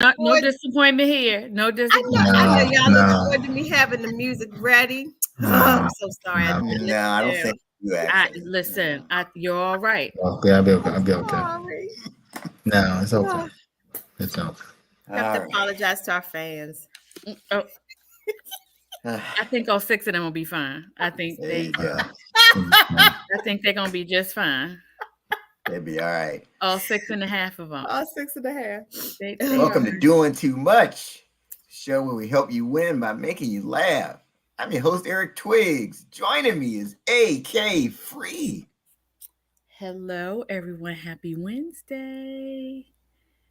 No disappointment here. No disappointment. I know y'all looking forward to me having the music ready. I'm so sorry. No, I don't think you actually. Listen, you're all right. Okay, I'll be okay. Sorry. No, it's okay. It's okay. I have to apologize to our fans. Oh. I think all 6 of them will be fine. I think they're gonna be just fine. They'll be all right. All 6.5 of them. All 6.5. Welcome to Doing Too Much, show where we help you win by making you laugh. I'm your host, Eric Twiggs. Joining me is AK Free. Hello, everyone. Happy Wednesday.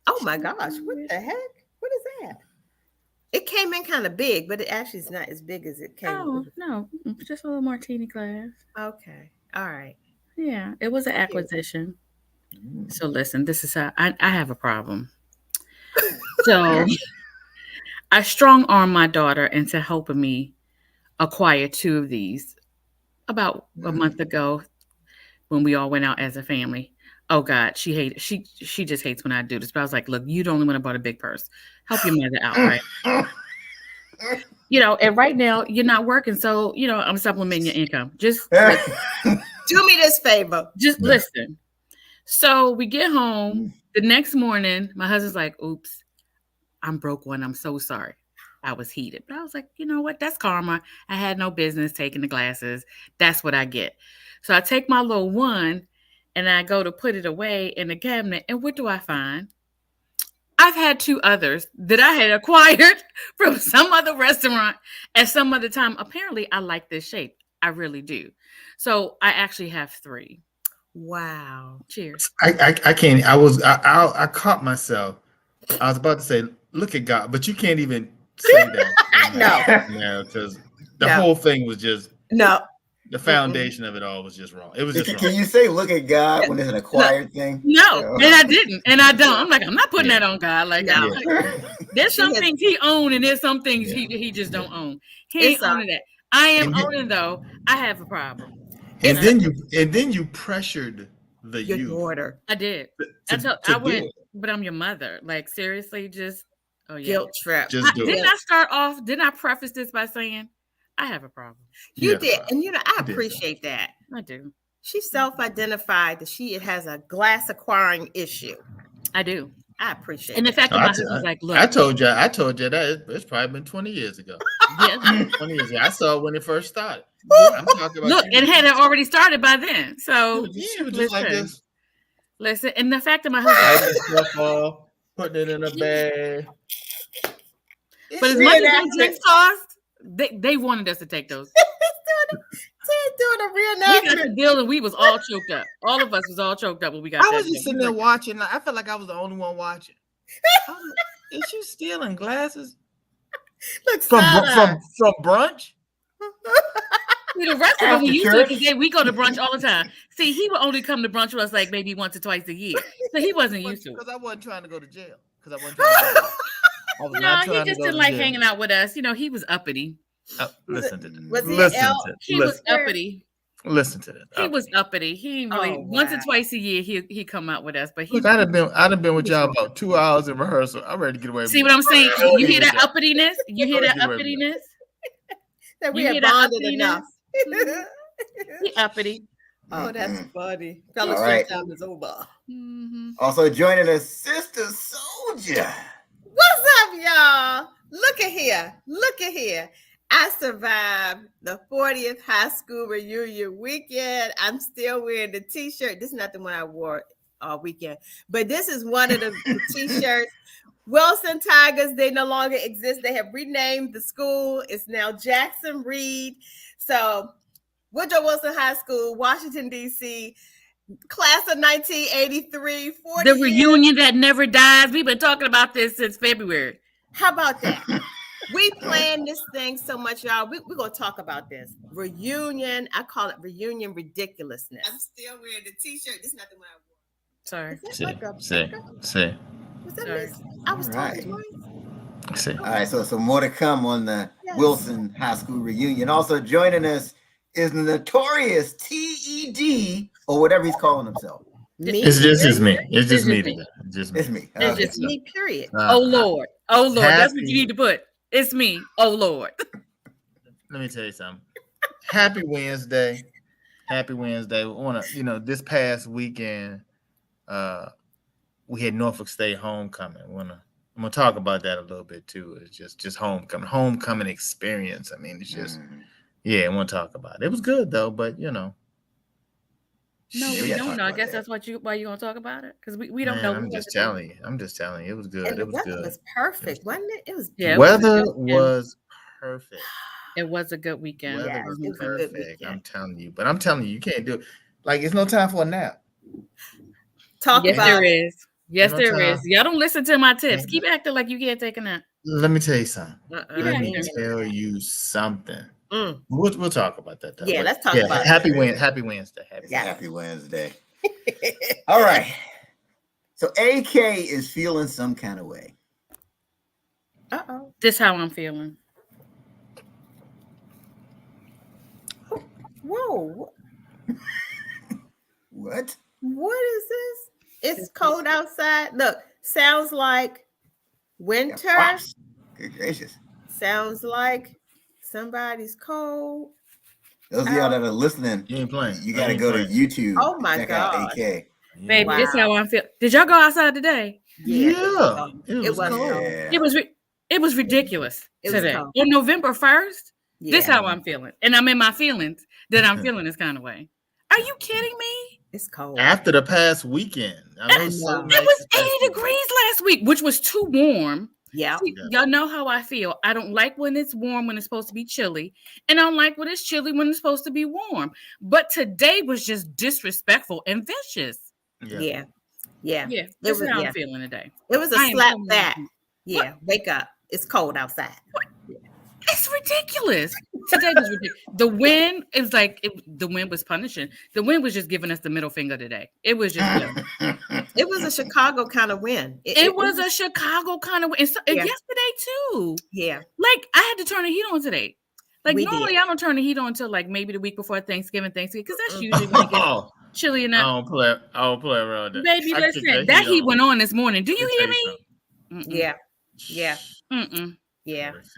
Oh my gosh, what the heck? What is that? It came in kind of big, but it actually is not as big as it came. Oh, no. Just a little martini glass. Okay. All right. Yeah, it was an acquisition. So listen, this is how I have a problem. So I strong-armed my daughter into helping me acquire 2 of these about a month ago when we all went out as a family. Oh God, she just hates when I do this. But I was like, look, you the only one that bought a big purse. Help your mother out, right? And right now you're not working, so I'm supplementing your income. Just do me this favor. Just listen. So we get home the next morning. My husband's like, oops, I'm broke one. I'm so sorry. I was heated. But I was like, you know what? That's karma. I had no business taking the glasses. That's what I get. So I take my little one and I go to put it away in the cabinet. And what do I find? I've had 2 others that I had acquired from some other restaurant at some other time. Apparently, I like this shape. I really do. So I actually have 3. Wow. Cheers. I can't. I caught myself. I was about to say, look at God, but you can't even say that. No, because the whole thing was just the foundation of it all was just wrong. It was just wrong. Can you say look at God when it's an acquired thing? No, and I didn't, and I don't. I'm like, I'm not putting that on God. Like, there's some things he owns, and there's some things he just don't own. He ain't owning that. I am owning though. I have a problem. And then you pressured your daughter. I did. I went, but I'm your mother. Like seriously, just guilt trip. Didn't I preface this by saying I have a problem? You did, and I appreciate that. I do. She self-identified that she has a glass acquiring issue. I do. I appreciate it. And the fact that my husband's like, look. I told you that it's probably been 20 years ago. Yeah, 20 years ago. I saw it when it first started. I'm talking about it had already started by then. So she was just like this. Listen, and the fact that my husband putting it in a bag. But as much as those drinks cost, they wanted us to take those. Doing a real we got the deal and we was all choked up. All of us was all choked up when we got I was just sitting there watching. I felt like I was the only one watching. Is she stealing glasses? Look, from brunch? See, the rest of them we used to because we go to brunch all the time. See, he would only come to brunch with us like maybe once or twice a year. So he wasn't used to it. Because I wasn't trying to go to jail. No, he just didn't like hanging out with us. He was uppity. Listen to this. He was uppity. Listen to this. He was uppity. He really once or twice a year he come out with us. But I'd have been with y'all about 2 hours in rehearsal. I'm ready to get away. See what I'm saying? You hear that uppityness? You hear that uppityness? That we have bonded enough. He uppity. Oh, that's funny. Fellowship time is over. Also joining us, Sister Soldier. What's up, y'all? Look at here. I survived the 40th high school reunion weekend. I'm still wearing the t-shirt. This is not the one I wore all weekend, but this is one of the t-shirts. Wilson Tigers, they no longer exist. They have renamed the school. It's now Jackson Reed. So Woodrow Wilson High School, Washington, D.C., class of 1983. The reunion that never dies. We've been talking about this since February. How about that? We planned this thing so much, y'all. We're going to talk about this. Reunion. I call it reunion ridiculousness. I'm still wearing the t-shirt. This is not the one I wore. Sorry. Say. Was that this? I was talking twice. All right, so more to come on the Wilson High School reunion. Also joining us is the notorious TED, or whatever he's calling himself. It's just me. It's just me today. Just It's me. me. It's Okay. It's me, period. Oh Lord. Oh Lord. That's what happy- you need to put. It's me. Oh Lord. Let me tell you something. Happy Wednesday. Happy Wednesday. We wanna, this past weekend, we had Norfolk State homecoming. I'm gonna talk about that a little bit too. It's just homecoming experience. I mean, it's just I want to talk about it. It was good though, but No, Yeah, we we gotta don't talk know. I about guess that. that's why you gonna talk about it? Because we don't man, know. I'm just telling you. It was good. And It the was weather good. was perfect, wasn't it? It was Yeah, it was a Weather good weekend. was perfect. It was a good weekend. Weather Yes, was it was a good perfect. weekend. I'm telling you, but I'm telling you, you can't do it. Like it's no time for a nap. Talk Yes, about there it. is. Yes, No there time. is. Y'all don't listen to my tips. Ain't Keep acting like you can't take a nap. Let me tell you something. Keep Let me acting. tell you something. Mm. We'll talk about that though. Yeah, But let's talk about it. Happy Wednesday. Happy Wednesday. All right. So AK is feeling some kind of way. Uh-oh. This how I'm feeling. Whoa. What? What is this? It's cold outside. Look, sounds like winter. Wow. Good gracious. Sounds like somebody's cold. Those of y'all that are listening, You ain't playing. you got to go to YouTube. Oh my check out gosh. AK. Baby, this Wow. how I'm feeling. Did y'all go outside today? Yeah. It was cold. Yeah. It was ridiculous It was today. cold. On November 1st, Yeah. this how I'm feeling. And I'm in my feelings that I'm feeling this kind of way. Are you kidding me? It's cold. After the past weekend. I was so know. nice It was this past 80 weekend. degrees last week, which was too warm. Yeah. See, y'all know how I feel. I don't like when it's warm when it's supposed to be chilly, and I don't like when it's chilly when it's supposed to be warm. But today was just disrespectful and vicious. Yeah. Yeah, this is how I'm feeling today. It was a I am slap feeling back. it. Yeah. Wake up. It's cold outside. It's ridiculous. Today was ridiculous. The wind is like the wind was punishing. The wind was just giving us the middle finger today. It was just It was a Chicago kind of win. it was a Chicago kind of wind. And so, and yesterday too. Yeah. Like I had to turn the heat on today. Like We normally did. I don't turn the heat on until like maybe the week before Thanksgiving, because that's usually when it gets chilly I enough. don't play around that. Baby, I listen, kick that heat on. went on this morning. Do you Let me hear tell me? Yeah. Yeah. Mm-mm. Yeah. This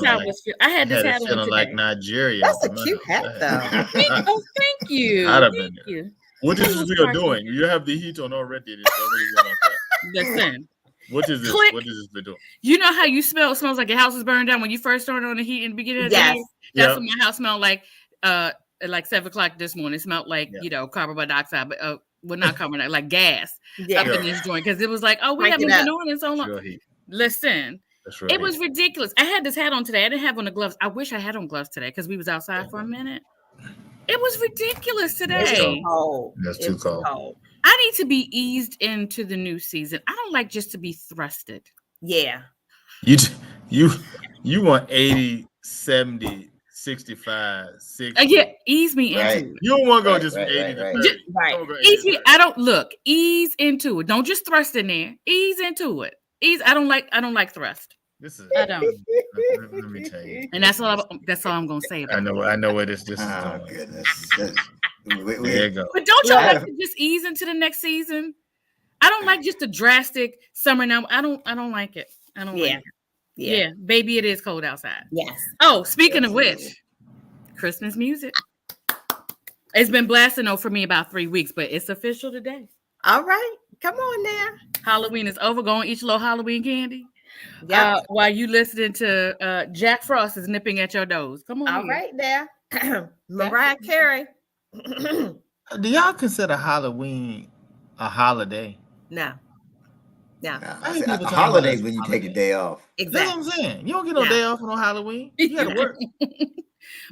how I was feeling. I had this hat on feeling today. like Nigeria. That's a cute hat, though. Thank you. I'd have Thank been you. What That is was this video partial. doing? You have the heat on already. It's already going on top. Listen. What is this? Click. What is this video? You know how you smell? It smells like your house is burned down when you first turned on the heat in the beginning of the day? That's what my house smelled like. At like 7 o'clock this morning. It smelled like, carbon dioxide, but well, not carbon dioxide, like gas up in this joint. Because it was like, oh, we haven't been on it so long. Listen, it was ridiculous. I had this hat on today. I didn't have on the gloves. I wish I had on gloves today because we was outside for a minute. It was ridiculous today. That's too cold. I need to be eased into the new season. I don't like just to be thrusted. Yeah. You want 80, 70, 65, 60. Yeah, ease me into it. You don't want to go just 80 to 30. Ease me. I don't look. Ease into it. Don't just thrust in there. Ease into it. Ease. I don't like thrust. I don't. Let me tell you. And that's all I'm gonna say about it. I know where this is Oh going. goodness. There you go. But don't y'all like to just ease into the next season? I don't like just a drastic summer now. I don't like it. I don't like it. Yeah, baby, it is cold outside. Yes. Oh, speaking of which, Christmas music. It's been blasting for me about 3 weeks, but it's official today. All right. Come on now. Halloween is over. Go and eat your little Halloween candy. Yeah. While you listening to Jack Frost is nipping at your nose. Come on. All right now. Mariah Carey. Do y'all consider Halloween a holiday? No. A holidays when you take a day off. Exactly. That's what I'm saying. You don't get no day off on Halloween. You gotta work.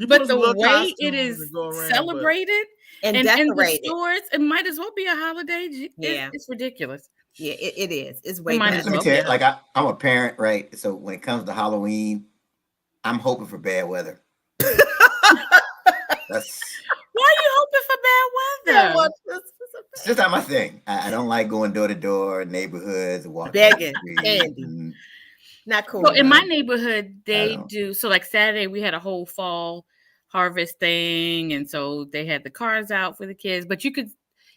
But the way it is celebrated and decorated, the stores, it might as well be a holiday. It's ridiculous. Yeah, it is. It's way Let me tell you, like I'm a parent, right? So when it comes to Halloween, I'm hoping for bad weather. Why are you hoping for bad weather? It's just not my thing. I don't like going door to door, neighborhoods, walking, begging candy. Not cool. So in my neighborhood, they do. So like Saturday, we had a whole fall harvest thing, and so they had the cars out for the kids. But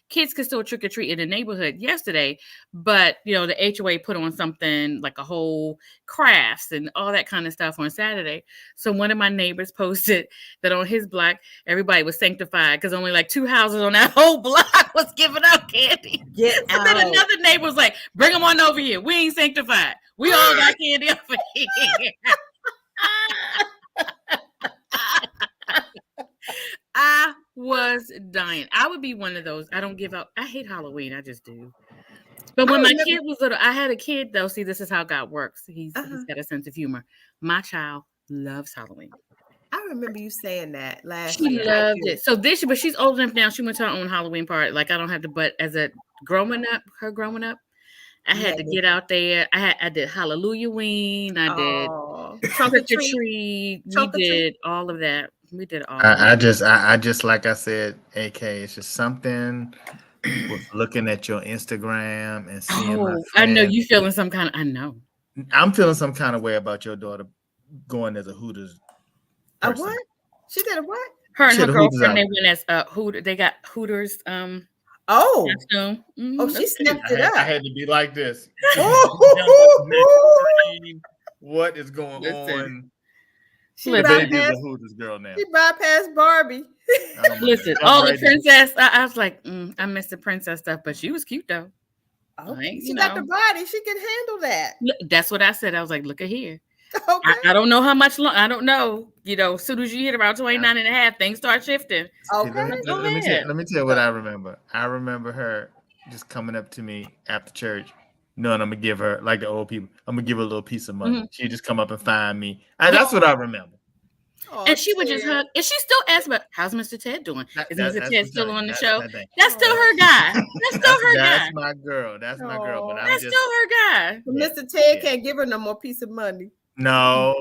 kids could still trick or treat in the neighborhood yesterday, but the HOA put on something like a whole crafts and all that kind of stuff on Saturday. So one of my neighbors posted that on his block, everybody was sanctified because only like 2 houses on that whole block was giving out candy. Get so out. Then another neighbor was like, "Bring them on over here. We ain't sanctified. We all got candy over here." I was dying. I would be one of those. I don't give up. I hate Halloween. I just do. But when my kid was little, I had a kid though. See, this is how God works. He's got a sense of humor. My child loves Halloween. I remember you saying that last year. She loved it. So this year, but she's old enough now. She went to her own Halloween party. Like I don't have to. But as a growing up, I had to get out there. I did Hallelujah-ween. I did Trunk or Treat. We did all of that. We did all. I just like I said, AK. It's just something with looking at your Instagram and seeing. Oh, I know you feeling some kind of. I know. I'm feeling some kind of way about your daughter going as a Hooters. A what? She did a what? Her and her girlfriend. They went as Hooters. They got Hooters. Oh, mm-hmm. Oh, she snapped it up. I had to be like this. What is going on? She bypassed Hooters girl now. She bypassed Barbie. Listen, all the princess. I was like, I missed the princess stuff, but she was cute though. Oh, she got the body. She can handle that. That's what I said. I was like, look at here. Okay. I don't know how much long. I don't know. As soon as you hit around 29 and a half, things start shifting. Okay. Let me tell you what I remember. I remember her just coming up to me after church. No, and I'm gonna give her, like the old people, I'm gonna give her a little piece of money. Mm-hmm. She just come up and find me. That's what I remember. And she would just hug. And she still asks about, how's Mr. Ted doing? Is Mr. Ted still on the show? That's still her guy. That's still her guy. That's my girl. That's my girl. But that's still her guy. But Mr. Ted can't give her no more piece of money. No.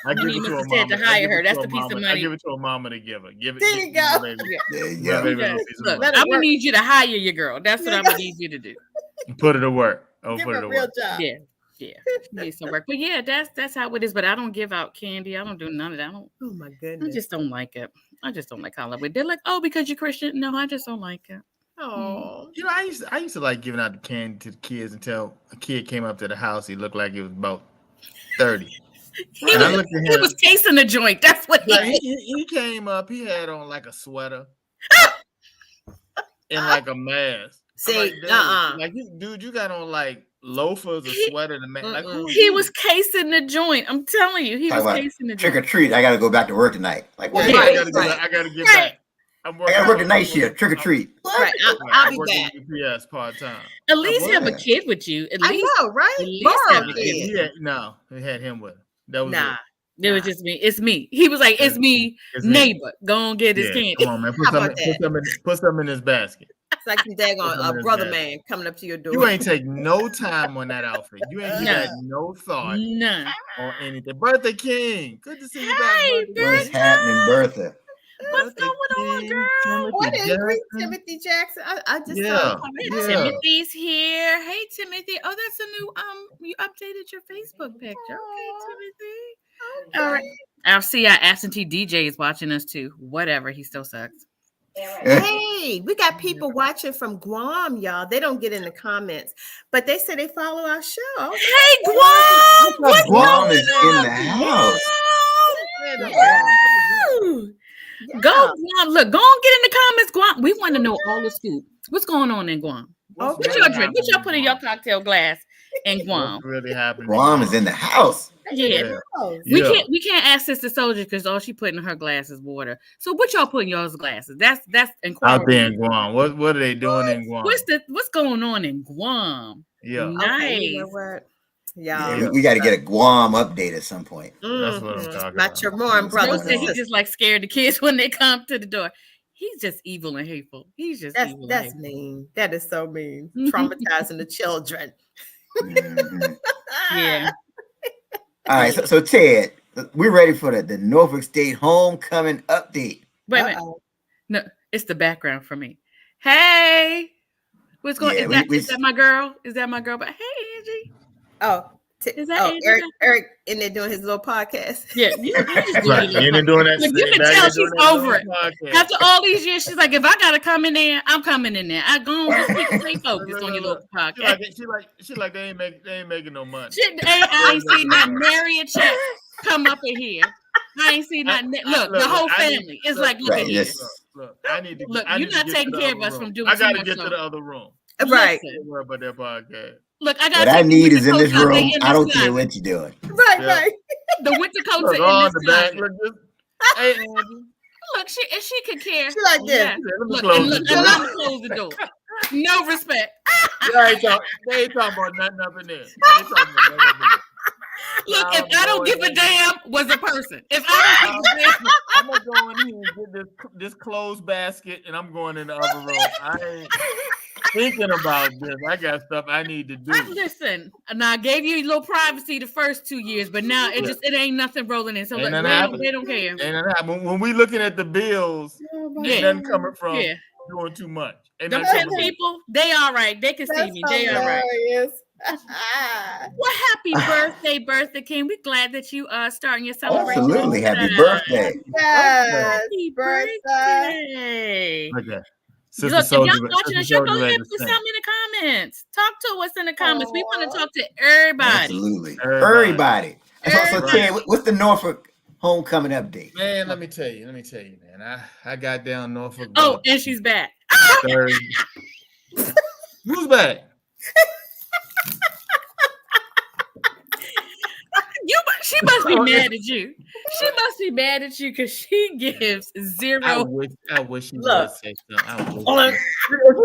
I give it to her mama. To hire her. That's the piece of money. I give it to her mama to give her. There you go. There you go. Look, I'm gonna need you to hire your girl. That's what I'm gonna need you to do. Put her to work. Give her a real job. Yeah. She needs some work. But yeah, that's how it is. But I don't give out candy. I don't do none of that. Oh my goodness. I just don't like it. I just don't like Halloween. They're like, oh, because you're Christian. No, I just don't like it. Oh, I used to like giving out the candy to the kids until a kid came up to the house. He looked like he was about 30. He was casing the joint. That's what he came up. He had on like a sweater and like a mask. See, like dude, you got on like loafers, a sweater, and a mask. Like, he was casing the joint. I'm telling you, he was casing the joint. Trick or treat. I got to go back to work tonight. Like, what? I got to get back. I got to work the night shift. Trick or treat. Right, I'll be back. UPS part time. At least have a kid with you. At least, I know, right? At least have a kid. It had him with him. That was it was just me. It's me. He was like, it's me, neighbor. Go and get his candy. Come on, man. Put something in his basket. It's like some daggone brother man coming up to your door. You ain't take no time on that outfit. You ain't had no thought. None. Or anything. Bertha King. Good to see you back, Bertha. What's happening, Bertha? What's going on, girl? What is Timothy Jackson? I just saw Timothy's here. Hey, Timothy. Oh, that's a new you updated your Facebook picture. Okay, Timothy. Okay. All right. I'll see our absentee DJ is watching us too. Whatever, he still sucks. Hey, we got people watching from Guam, y'all. They don't get in the comments, but they say they follow our show. Hey, Guam! What's Guam is in the house. Go Guam. Look, go on, get in the comments, Guam. We want to know all the scoop. What's going on in Guam? What y'all drink? What y'all put in your cocktail glass in Guam? What's really happening? Guam is in the house. Yeah. We can't ask Sister Soldier because all she put in her glass is water. So what y'all put in y'all's glasses? That's out there in Guam. What are they doing in Guam? What's going on in Guam? Yeah. Nice. Okay, you know what? Yeah, we got to get a Guam update at some point. That's what I'm talking about. My Chamorro brothers. He just like scared the kids when they come to the door. He's just evil and hateful. He's just evil. That's mean. That is so mean. Traumatizing the children. Yeah. All right, so Ted, we're ready for the Norfolk State homecoming update. Wait. No, it's the background for me. Hey, what's going? Is that my girl? Is that my girl? But hey, Angie. Oh, Is that Eric in there doing his little podcast? Yeah, you just do right. your Doing that. Look, you can tell she's over it. After all these years, she's like, if I gotta come in there, I'm coming in there. I go and stay focused on your little podcast. She like they ain't making no money. I ain't seen that nary a check come up in here. I ain't seen that. Look, the whole family is like, look at this. Look, I need to. Look, you're not taking care of us from doing. I gotta get to the other room. Right. Don't worry about that podcast. Look, I got. What I need is in this room. I don't care what you're doing. Right. The winter coats are in this back. Hey, Angie. Look, if she could care. She like this. Yeah. Look, let me close the door. No respect. They ain't talking about nothing up in there. Look, if I don't give a damn, was a person. If I don't give a damn, I'm gonna go in here and get this clothes basket, and I'm going in the other room. I ain't thinking about this. I got stuff I need to do. Listen, and I gave you a little privacy the first 2 years, but now it ain't nothing rolling in. So they don't care. And when we looking at the bills, ain't nothing coming from doing too much. Them 10 people, they all right. They can see me. They all right. Well, happy birthday, King. We're glad that you are starting your celebration. Absolutely, happy birthday. Yes, happy birthday. Okay. Look, if y'all watching the show, go ahead and put something in the comments. Talk to us in the comments. We want to talk to everybody. Absolutely. Everybody. So, Ted, what's the Norfolk homecoming update? Man, let me tell you, man. I got down Norfolk. Oh, and she's back. Who's back? She must be mad at you. She must be mad at you because she gives zero. I wish you would say something.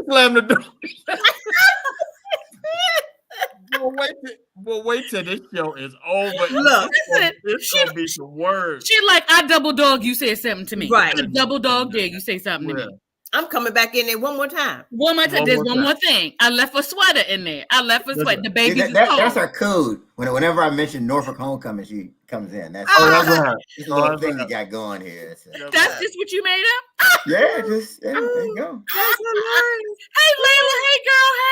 Slam the door. We'll wait till this show is over. Look, it's gonna be some words. She like, I double dog you said something to me. Right. I double dog dare you say something to me. I'm coming back in there one more time. There's one more thing. I left a sweater in there. The baby. That's our code. Whenever I mention Norfolk homecoming, she comes in. That's right. This little thing you got going here. That's just what you made up? Yeah, there you go. That's hilarious. Hey, Layla. Hey, girl. Hey.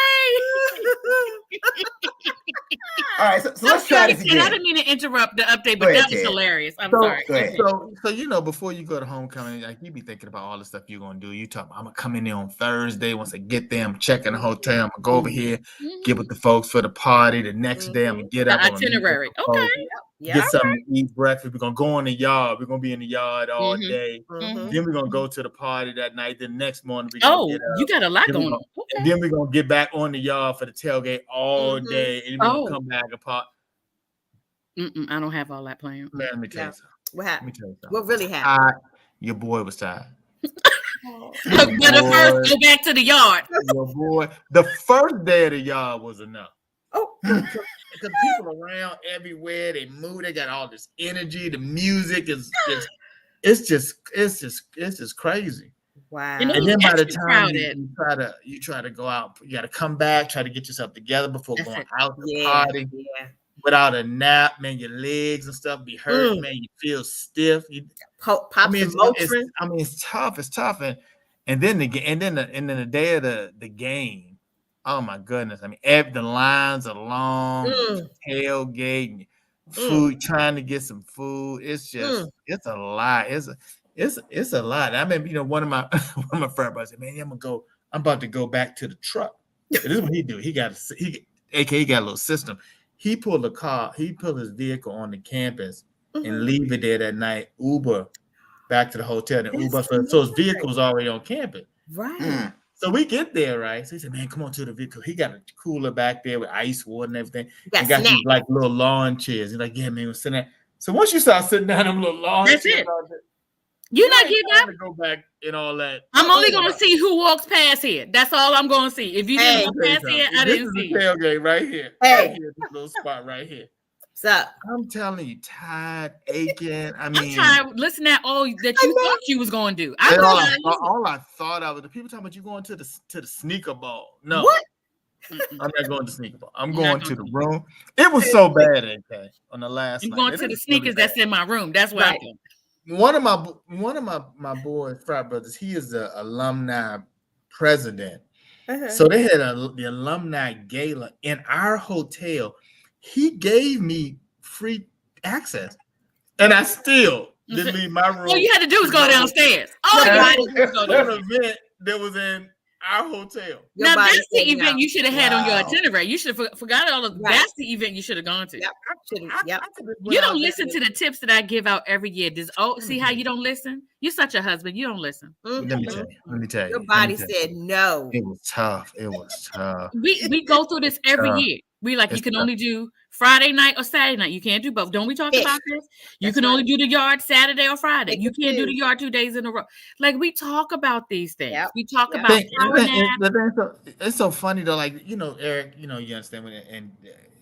All right, so let's try this again. I didn't mean to interrupt the update, but that was hilarious. I'm sorry. So before you go to homecoming, like you be thinking about all the stuff you're gonna do. You talk about, I'm gonna come in there on Thursday. Once I get there, I'm checking the hotel. I'm gonna go over here, get with the folks for the party. The next day, I'm gonna get up. The itinerary. Okay. Get something to eat, breakfast. We're gonna go in the yard. We're gonna be in the yard all day. Then we're gonna go to the party that night. The next morning, we're gonna get up. You got a lot going on. And then we're gonna get back on the yard for the tailgate all day, and we're gonna come back apart. I don't have all that planned. Let me tell you something. What happened? What really happened? Your boy was tired. But first, go back to the yard. Your boy. The first day of the yard was enough. Oh, because people around everywhere, they move. They got all this energy. The music is just crazy. Wow. And then by the time you try to go out, you got to come back, try to get yourself together before going out to the party. Yeah. Without a nap, man, your legs and stuff be hurt, man. You feel stiff. It's tough. It's tough, and then the day of the game. Oh my goodness! I mean, the lines are long. Tailgate, food, trying to get some food. It's just it's a lot. It's a lot. I mean, one of my friend brothers said, "Man, I'm about to go back to the truck." This is what he do. He got a little system. He pulled his vehicle on the campus and leave it there that night. Uber back to the hotel and Uber. So his vehicle was already on campus. Right. So we get there, right? So he said, "Man, come on to the vehicle." He got a cooler back there with ice water and everything. He got these like little lawn chairs. He's like, "Yeah, man, we're sitting there." So once you start sitting down them little lawn chairs, you're not getting up to go back and all that. I'm only gonna see who walks past here. That's all I'm gonna see. If you didn't walk past here, I didn't see. This is the tailgate right here. Hey, right here, this little spot right here. What's up? I'm telling you, tired, aching. I'm tired. Listen at all that you thought you was gonna do. All I thought of was the people talking about you going to the sneaker ball. No, what? I'm not going to sneaker ball. I'm going to the room. It was so bad, okay. On the last night. I'm going to the sneakers that's in my room. That's what I'm doing. One of my boys, frat brothers, he is the alumni president. So they had the alumni gala in our hotel. he gave me free access, and I still didn't leave my room. All you had to do was go downstairs. All you had to do was go to an event that was in our hotel. Now that's the event you should have had on your itinerary. You should have forgot all of that's the event you should have gone to. Yep. You don't listen to the tips that I give out every year. See how you don't listen? You're such a husband. You don't listen. Let me tell you. Your body said no. It was tough. We go through this every year. We like you can only do Friday night or Saturday night. You can't do both. Don't we talk about this? You can only do the yard Saturday or Friday. You can't do the yard 2 days in a row. Like we talk about these things. Yep. We talk about it's so funny though. Like Eric, you understand when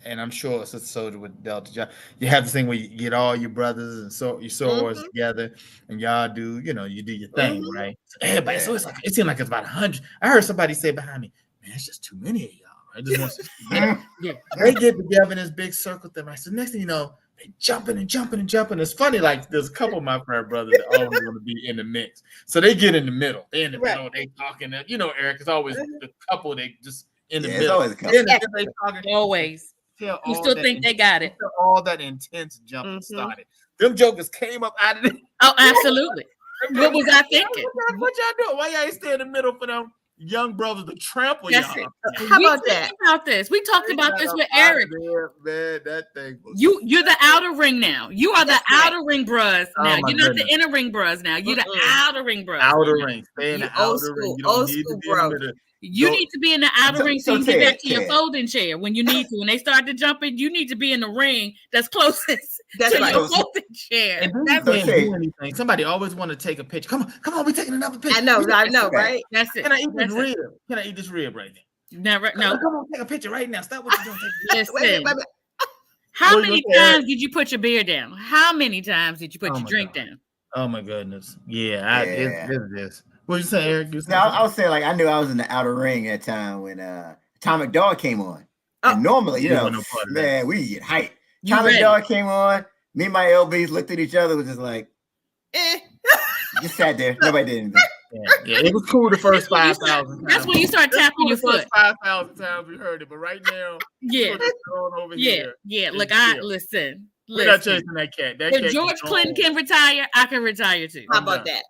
and I'm sure it's a soldier with Delta. You have this thing where you get all your brothers and your sorors together, and y'all do you do your thing, right? So everybody, so it seemed like it's about 100. I heard somebody say behind me, "Man, it's just too many of y'all." I just want to they get together in this big circle thing. Right? So next thing you know, they jumping. It's funny, like there's a couple of my friend brothers that always want to be in the mix. So they get in the middle. They in the middle, they talking. Eric is always the couple, they just in the middle. It's always a couple. They talking. Always. You still think they got it. All that intense jumping started. Them jokers came up out of it. Oh, absolutely. What was I thinking? What y'all doing? Why y'all ain't stay in the middle for them young brothers to trample y'all? How about that? About this. We talked about this with Eric. Man, that thing was you're the outer ring now. You are the outer ring bros now. You're not the inner ring bros now. You're the outer ring bros. Outer ring. Stay in the outer ring. You don't need to be in the You need to be in the outer ring so you can get back to your folding chair when you need to. When they start to jumping, you need to be in the ring that's closest to your folding chair. And you can't do anything. Somebody always want to take a picture. Come on, we're taking another picture. I know, right? That's it. Can I eat this rib? Can I eat this rib right now? No. Come on, take a picture right now. Stop what you're doing. Listen. How many times did you put your beer down? How many times did you put your drink down? Oh my goodness. Yeah. It's this. What you say, Eric? I was saying, like, I knew I was in the outer ring at the time when Atomic Dog came on. And normally, man, we get hyped. Atomic Dog came on. Me and my LBs looked at each other, was just like, just sat there. Nobody did anything. Yeah, it was cool the first 5,000 times. That's when you start tapping your foot. 5,000 times we heard it, but right now, here. Look, listen. We're not chasing that cat. If George Clinton can retire, I can retire too. How about that?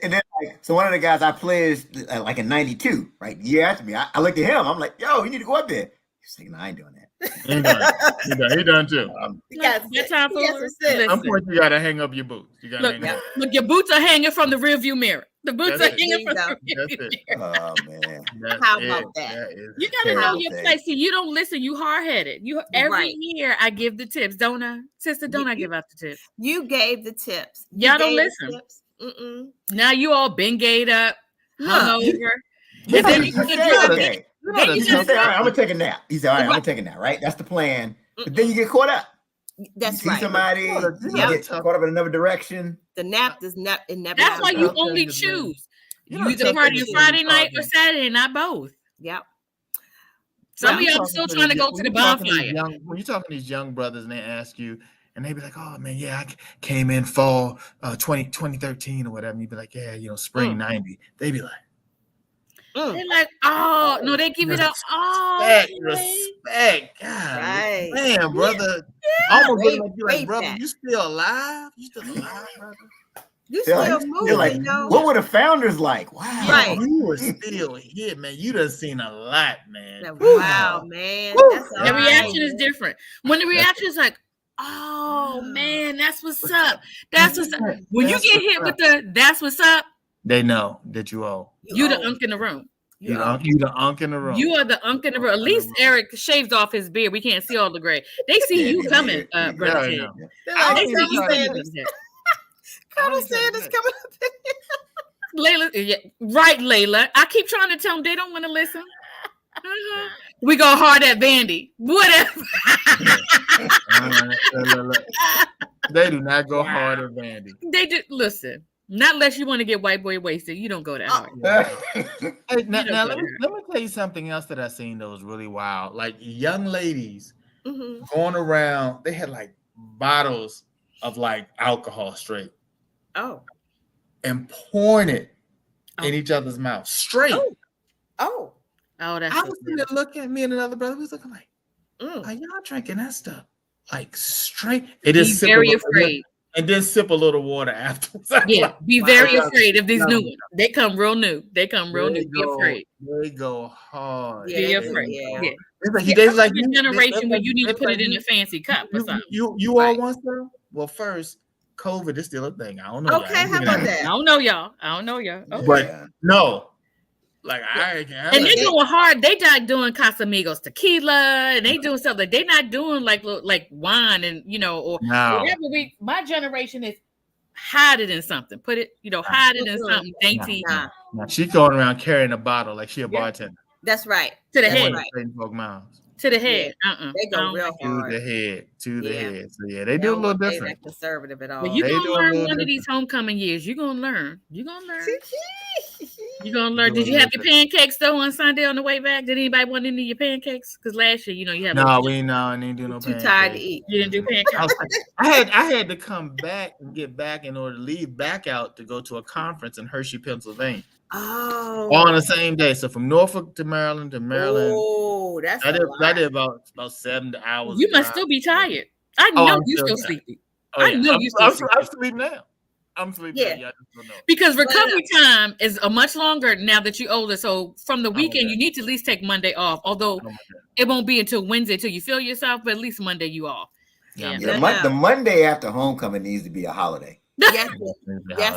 And then, so one of the guys I pledged, like in '92, right? The year after me, I looked at him. I'm like, "Yo, you need to go up there." He's like, "No, I ain't doing that." He done too. Some point you gotta hang up your boots. Look, your boots are hanging from the rearview mirror. The boots are hanging from the rearview mirror. Oh man, how about that? You gotta know your place. See, you don't listen. You hard headed. Every year I give the tips, don't I, sister? Don't I give out the tips? You gave the tips. Y'all don't listen. Now you all been gayed up, hungover. And then you say, I'm gonna take a nap. He said, "All right, I'm gonna take a nap." Right? That's the plan. But then you get caught up. That's you see somebody, you get caught up in another direction. The nap does not. It never. That's why you only choose. You either party Friday night or Saturday, not both. Yep. Some of y'all are still trying to go to the bonfire. When you're talking to these young brothers and they ask you, and they be like, "Oh man, yeah, I came in fall 2013 or whatever." And you be like, "Yeah, spring '90." They be like, they're like, "Oh no," they give it up. Respect, God, right. Man, brother. Almost like, brother, you still alive? You still alive, brother? You still moving, like, what were the founders like? Wow, right. You were still here, man. You done seen a lot, man. Wow, man. The reaction is different. When the reaction is like, "Oh man, that's what's up. That's what's up." When you get hit with "that's what's up," they know that you owe. You the unk in the room. You the unk in the room. You are the unk in the room. At least Eric shaves off his beard. We can't see all the gray. They see you coming, brother. They see you coming. Colonel Sanders coming up in here. Layla, right, Layla. I keep trying to tell them they don't want to listen. We go hard at Vandy. Whatever. They do not go hard at Vandy. They do. Listen, not unless you want to get white boy wasted. You don't go that hard. Hey, now let me tell you something else that I seen that was really wild. Like young ladies going around, they had like bottles of like alcohol straight. Oh. And pouring it in each other's mouth straight. Oh, that's I was sitting there looking at me and another brother. We was looking like, Are y'all drinking that stuff like straight? It is very afraid. And then sip a little water afterwards. Yeah, be very afraid of these new ones. They come real new. Be afraid. They go hard. Be afraid. Yeah. There's like your generation where you need to put it in a fancy cup or something. You all want some? Well, first, COVID is still a thing. I don't know. Okay, how about that? I don't know y'all. Okay. But no. Like and they're doing hard. They not doing Casamigos tequila, and they doing stuff like they not doing like wine and or whatever. My generation is hide it in something. Put it, hide it in something dainty. Nah. She going around carrying a bottle like she a bartender. That's right. To the head. To the head. They go real hard. To the head. So yeah, they do a little different. Conservative at all. But you're gonna learn one of these homecoming years. You're gonna learn. You're gonna learn. Did you have your pancakes though on Sunday on the way back? Did anybody want any of your pancakes? Because last year, you had. No, I didn't do no pancakes. Too tired to eat. You didn't do pancakes. I had to come back and get back in order to leave back out to go to a conference in Hershey, Pennsylvania. Oh. On the same day. So from Norfolk to Maryland. Oh, that's I did about 7 hours. You must still be tired. I know you're still sleepy. I know you're still sleepy. I'm sleeping now. I'm sleeping. Yeah. Because recovery time is a much longer now that you're older. So from the weekend, you need to at least take Monday off. Although it won't be until Wednesday till you feel yourself, but at least Monday you off. Yeah. The Monday after homecoming needs to be a holiday. Yes,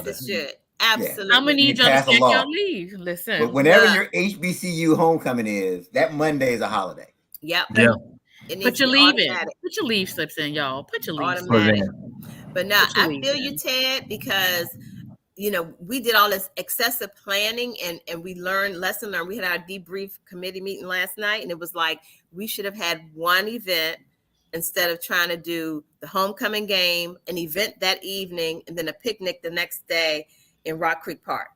it should. Absolutely. I'm gonna need y'all to take your leave. Listen. But whenever your HBCU homecoming is, that Monday is a holiday. Yep. Yeah. Put your leave in. Put your leave slips in, y'all. Put your leave automatic. But now I feel you, Ted, because we did all this excessive planning and we lesson learned. We had our debrief committee meeting last night, and it was like we should have had one event instead of trying to do the homecoming game, an event that evening, and then a picnic the next day in Rock Creek Park.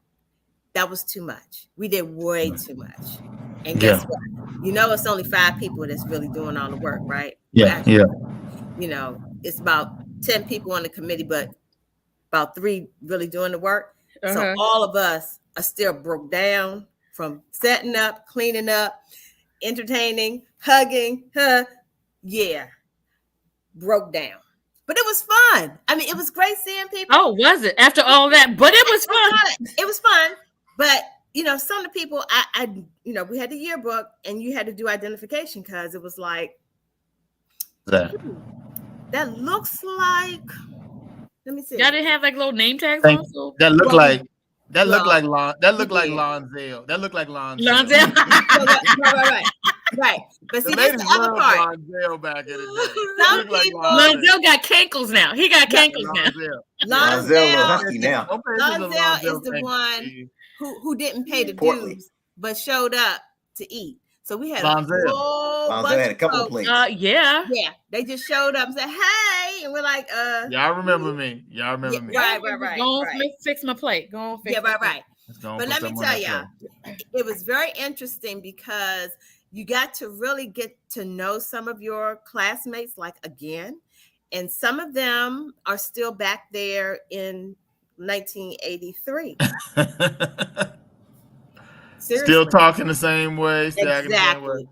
That was too much. We did way too much. And guess what? It's only 5 people that's really doing all the work, right? Yeah. It's about 10 people on the committee, but about 3 really doing the work. So all of us are still broke down from setting up, cleaning up, entertaining, hugging. Broke down. But it was fun. I mean, it was great seeing people. Oh, was it? After all that? But it was fun. It was fun. But, some of the people, we had the yearbook and you had to do identification because it was like, that looks like, let me see. Y'all didn't have like little name tags also? That looked like Lonzel. That looked like Lonzel. Right. But see, that's the other part. Lonzel back in the day. Lonzel got cankles now. He got cankles now. Lonzel is the one who didn't pay the dues but showed up to eat. So we had Lonzel had a couple of plates. Yeah. They just showed up and said, "Hey," and we're like, Y'all remember me? Right. Go on, fix my plate. Go on, fix. Right. But let me tell y'all, it was very interesting because you got to really get to know some of your classmates, like again, and some of them are still back there in 1983. Seriously. Still talking the same way.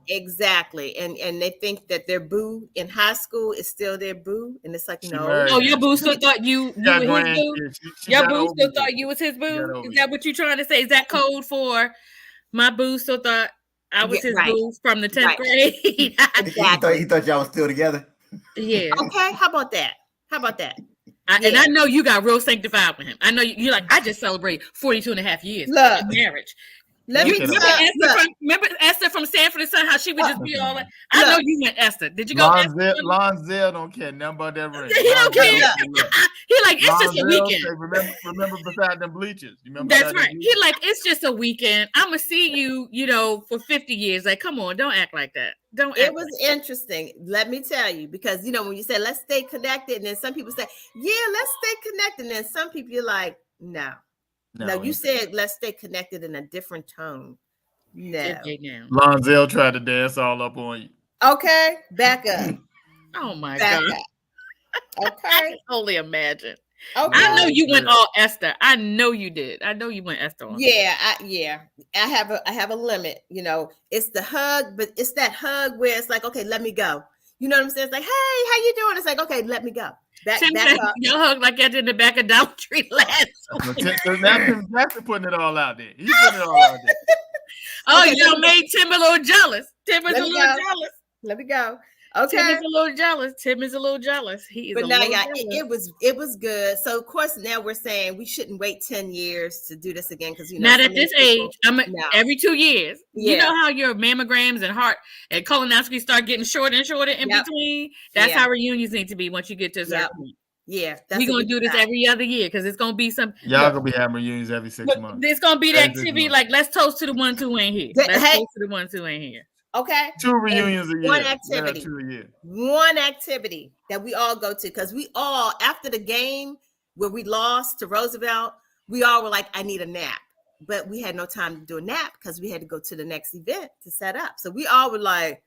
Exactly. And they think that their boo in high school is still their boo, and it's like, no. Oh, your boo still thought you were his boo. Your boo still thought you was his boo. Is that what you're trying to say? Is that code for my boo still thought I was his boo from the 10th grade? Exactly. He thought y'all was still together. Yeah. Okay. How about that? And I know you got real sanctified with him. I know you're like, I just celebrate 42 and a half years of marriage. Remember Esther from Sanford and Son, how she would just be all like, I know you went Esther. Did you go Lonzel don't care nothing about that ring. He don't care. He like, it's just a weekend. Remember beside them bleachers. You remember that's right. He like, it's just a weekend. I'm going to see you, for 50 years. Like, come on, don't act like that. It was interesting. Let me tell you, because, when you say, let's stay connected, and then some people say, yeah, let's stay connected. And then some people you're like, no. No, you said let's stay connected in a different tone. No. Lonzel tried to dance all up on you. Okay, back up. Oh my God. Okay. I can only imagine. Okay. I know you went all Esther. I know you did. I know you went Esther on. Yeah, I have a limit. You know, it's the hug, but it's that hug where it's like, okay, let me go. You know what I'm saying? It's like, hey, how you doing? It's like, okay, let me go. That your hug like that in the back of Dollar Tree last. That's putting it all out there. He's putting it all out there. Okay, y'all made Tim a little jealous. Tim is a little jealous. Let me go. Okay. Tim is a little jealous. He is. But now, yeah, it was good. So of course now we're saying we shouldn't wait 10 years to do this again because not at this age. Every 2 years. Yeah. You know how your mammograms and heart and colonoscopy start getting shorter and shorter in between. That's how reunions need to be once you get to a certain point. Yeah, we're gonna do this every other year because it's gonna be some. Y'all gonna be having reunions every 6 months. It's gonna be the activity like let's toast to the ones who ain't here. Let's toast to the ones who ain't here. Okay. 2 reunions a year. One activity. 2 a year. One activity that we all go to because we all, after the game where we lost to Roosevelt, we all were like, I need a nap. But we had no time to do a nap because we had to go to the next event to set up. So we all were like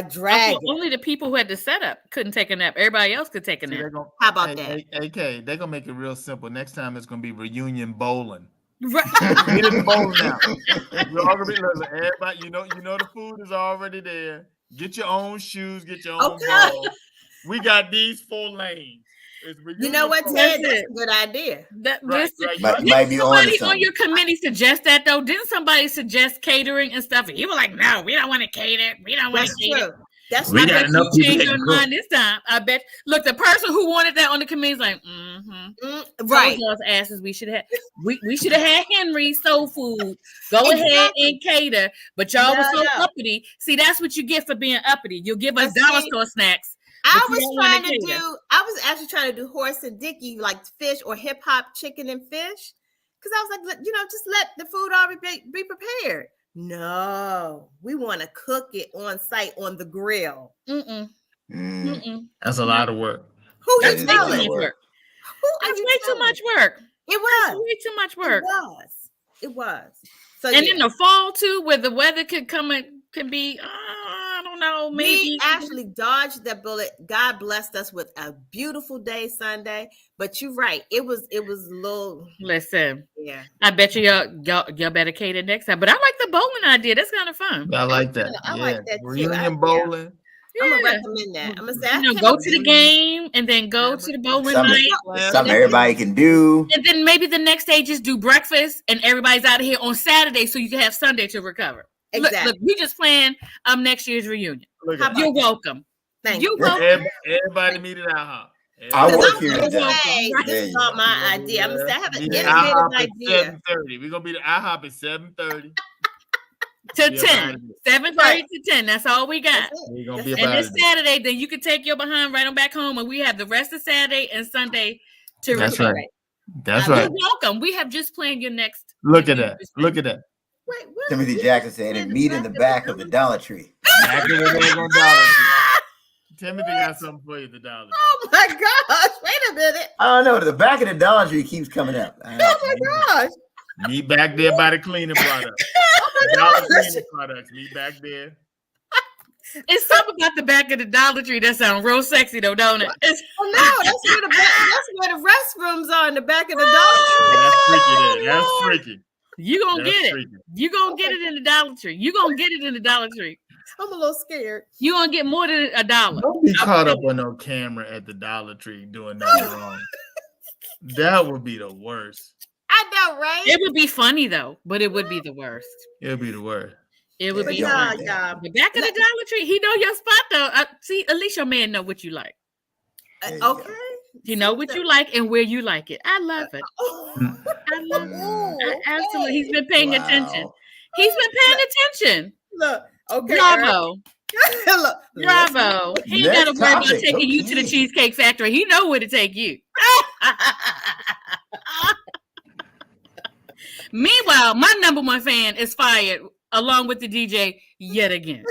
dragging. Only the people who had to set up couldn't take a nap. Everybody else could take a nap. How about that? AK, they're gonna make it real simple. Next time it's gonna be reunion bowling. Right. Get in the bowl now. We're all gonna be listen, everybody. You know the food is already there. Get your own shoes. Get your own bowl. We got these 4 lanes. You know what, Ted? That's a good idea. Might be somebody on your committee suggest that though? Didn't somebody suggest catering and stuff? And you were like, no, we don't want to cater. We don't want to cater. That's we got enough people change your mind this time. I bet. Look, the person who wanted that on the committee is like, right. Those asses we should have. We should have had Henry Soul Food. Go ahead and cater. But y'all were so uppity. See, that's what you get for being uppity. You'll give us dollar store snacks. I was actually trying to do horse and dicky, like fish or hip hop chicken and fish. Because I was like, just let the food already be prepared. No, we want to cook it on site on the grill. That's a lot of work. That's way too much work. That's way too much work. It was way too much work. It was. So and in the fall too, where the weather could come and can be. I don't know. Maybe we actually dodged that bullet. God blessed us with a beautiful day Sunday. But you're right. It was a little. Listen. Yeah. I bet y'all better cater next time. But I like the bowling idea. That's kind of fun. I like that. I like that too. Reunion bowling. I'm gonna recommend that. I'm gonna say go to the game and then go to the bowling night. Something everybody can do. And then maybe the next day just do breakfast and everybody's out of here on Saturday so you can have Sunday to recover. Exactly. Look, we just planned next year's reunion. You're welcome. Thank you. Everybody meet at IHOP. I work here today. This is not my idea. I'm gonna say I have an innovative idea. 7:30. We're gonna be at IHOP at 7:30. To 10, 7:30 to 10. That's all we got. And this Saturday, then you can take your behind right on back home, and we have the rest of Saturday and Sunday to recover. That's right. You're welcome. We have just planned your next. Look at that. Look at that. Wait, Timothy Jackson said, "And meet in the back of the Dollar Tree." Back in the Dollar Tree. Timothy got something for you at the Dollar Tree. Oh my gosh! Wait a minute. I don't know. The back of the Dollar Tree keeps coming up. Oh my gosh! Meet back there by the cleaning products. Dollar cleaning products. Meet back there. It's something about the back of the Dollar Tree that sounds real sexy, though, don't it? That's where the restrooms are in the back of the Dollar Tree. Yeah, that's freaky. That's freaky. You gonna get it. Freaky. You gonna get it in the Dollar Tree. You gonna get it in the Dollar Tree. I'm a little scared. You gonna get more than $1. Don't be caught up on no camera at the Dollar Tree doing nothing wrong. That would be the worst. I know, right? It would be funny though, but it would be the worst. It would be the worst. It would be the back of the Dollar Tree. He know your spot though. See, at least your man know what you like. Okay. You know what you like and where you like it. I love it. I love it. Absolutely. He's been paying attention. He's been paying attention. Look, okay. Bravo. Bravo. He ain't got to worry about taking you to the Cheesecake Factory. He know where to take you. Meanwhile, my number one fan is fired along with the DJ yet again.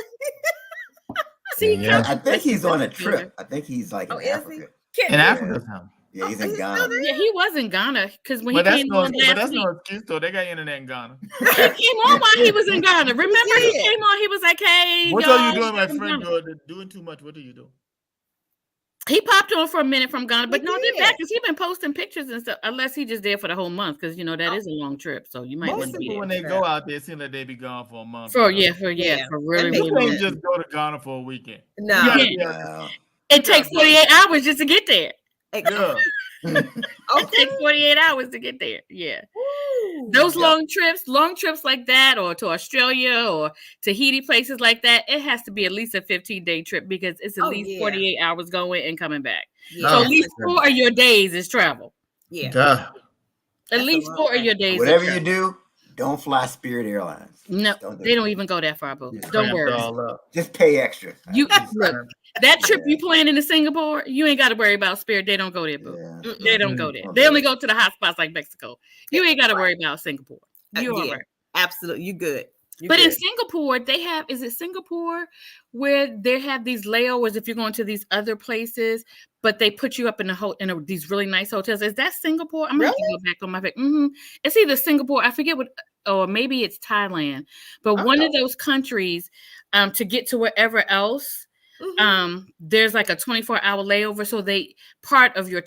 See, I think he's on a trip. I think he's like in Africa. In Africa, yeah, he's in Ghana. Yeah, he was in Ghana because when he came on last week. But that's no excuse though. They got internet in Ghana. He came on while he was in Ghana. Remember, he came on. He was like, "Hey, what are you doing, my friend? Doing too much. What do you do?" He popped on for a minute from Ghana, but no, they're back because he's been posting pictures and stuff. Unless he just there for the whole month, because that is a long trip. So you might want to be there. When they go out there, it seems like they be gone for a month. For really. You can't just go to Ghana for a weekend. No, it takes 48 hours just to get there. Yeah. It takes 48 hours to get there. Yeah. Those long trips like that, or to Australia or Tahiti, places like that, it has to be at least a 15-day trip because it's at least 48 hours going and coming back. Yeah. So at least 4 of your days is travel. Yeah. At least 4 of your days. Whatever you do, don't fly Spirit Airlines. No, they don't even go that far, boo. Don't worry. Just pay extra. You look, that trip you planning to Singapore, you ain't got to worry about Spirit. They don't go there, boo. Yeah. They don't go there. They only go to the hot spots like Mexico. You ain't got to worry about Singapore. You all right. Absolutely, you good. But in Singapore, they have, is it Singapore where they have these layovers if you're going to these other places, but they put you up in these really nice hotels? Is that Singapore? I'm going to go back on my pick. It's either Singapore, I forget what, or maybe it's Thailand, but one of those countries to get to wherever else, there's like a 24-hour layover. So part of your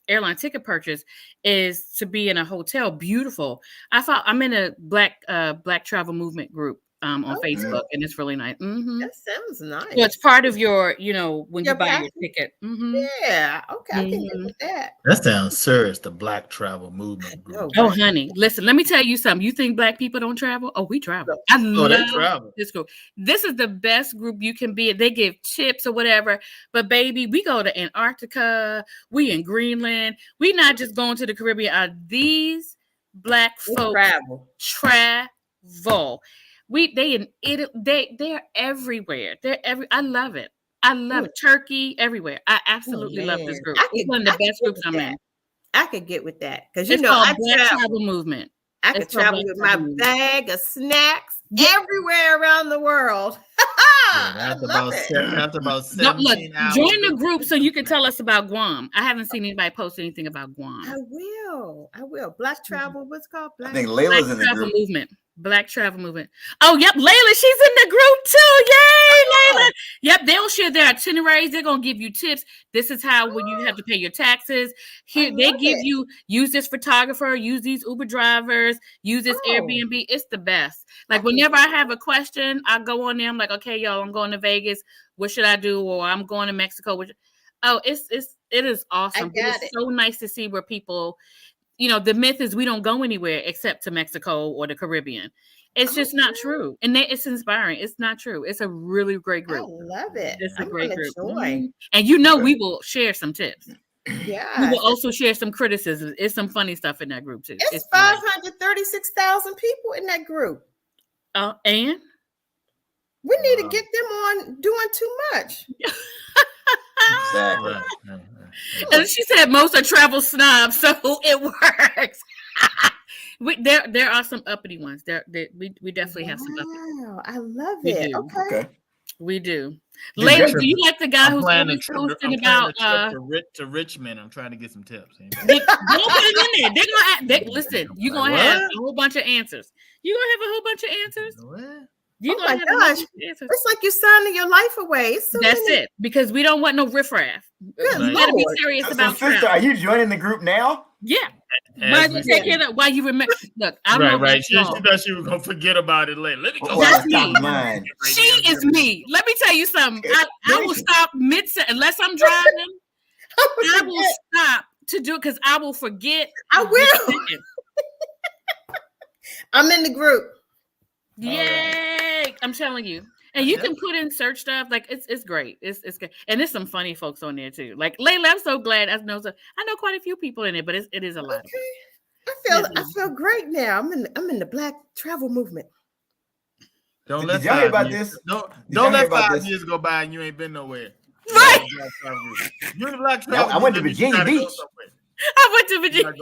airline ticket purchase is to be in a hotel. Beautiful. I'm in a black travel movement group on Facebook, and it's really nice. That sounds nice. So it's part of your, when you buy your ticket. Yeah. Okay. I can get with that. That sounds serious. The black travel movement group. Oh, honey, listen. Let me tell you something. You think black people don't travel? Oh, we travel. I love this group. This is the best group you can be. They give tips or whatever. But baby, we go to Antarctica. We in Greenland. We not just going to the Caribbean. These black folks travel. They're everywhere. I love it. I love it. Turkey, everywhere. I absolutely love this group. It's one of the best groups I'm in. I could get with that because I travel movement. I could travel with my bag of snacks everywhere around the world. That's about 17 hours. Join the group so you can tell us about Guam. I haven't seen anybody post anything about Guam. I will. Black travel. What's it called? I think Layla's in the group. Movement. Black travel movement. Oh, yep. Layla, she's in the group too. Yay, Layla. Yep. They'll share their itineraries. They're going to give you tips. This is how when you have to pay your taxes. Here, they give you, use this photographer, use these Uber drivers, use this Airbnb. It's the best. Like whenever I have a question, I go on there. I'm like, okay, y'all, I'm going to Vegas. What should I do? Or I'm going to Mexico. It is awesome. It's so nice to see where people, the myth is we don't go anywhere except to Mexico or the Caribbean. It's just not true. And it's inspiring. It's not true. It's a really great group. I love it. It's a great group. And we will share some tips. Yeah. We will also share some criticisms. It's some funny stuff in that group too. It's 536,000 people in that group. And? We need to get them on doing too much. Exactly. And she said most are travel snobs, so it works. There are some uppity ones. We definitely have some uppity. Wow, I love it. Okay. We do. Layla, do you like the guy who's always posting about to Richmond? I'm trying to get some tips. Don't put it in there. They're gonna listen. You're gonna have a whole bunch of answers. You're gonna have a whole bunch of answers. What? Oh my gosh. It's like you're signing your life away. That's it. Because we don't want no riffraff. You gotta be serious about sister, are you joining the group now? Yeah. Why you remember? Look, I don't know. Right. She thought she was gonna forget about it later. Let me go. That's me. She is me. Let me tell you something. I will stop unless I'm driving. I will stop to do it because I will forget. I will. I'm in the group. Yay! I'm telling you. And you can put in search stuff. Like it's great. It's good. And there's some funny folks on there too. Like Layla, I'm so glad I know quite a few people in it, but it is a lot. Okay. I feel great now. I'm in the black travel movement. Don't let 5 years go by and you ain't been nowhere. Right. You're in the black travel. I went to Virginia Beach. I went to Virginia.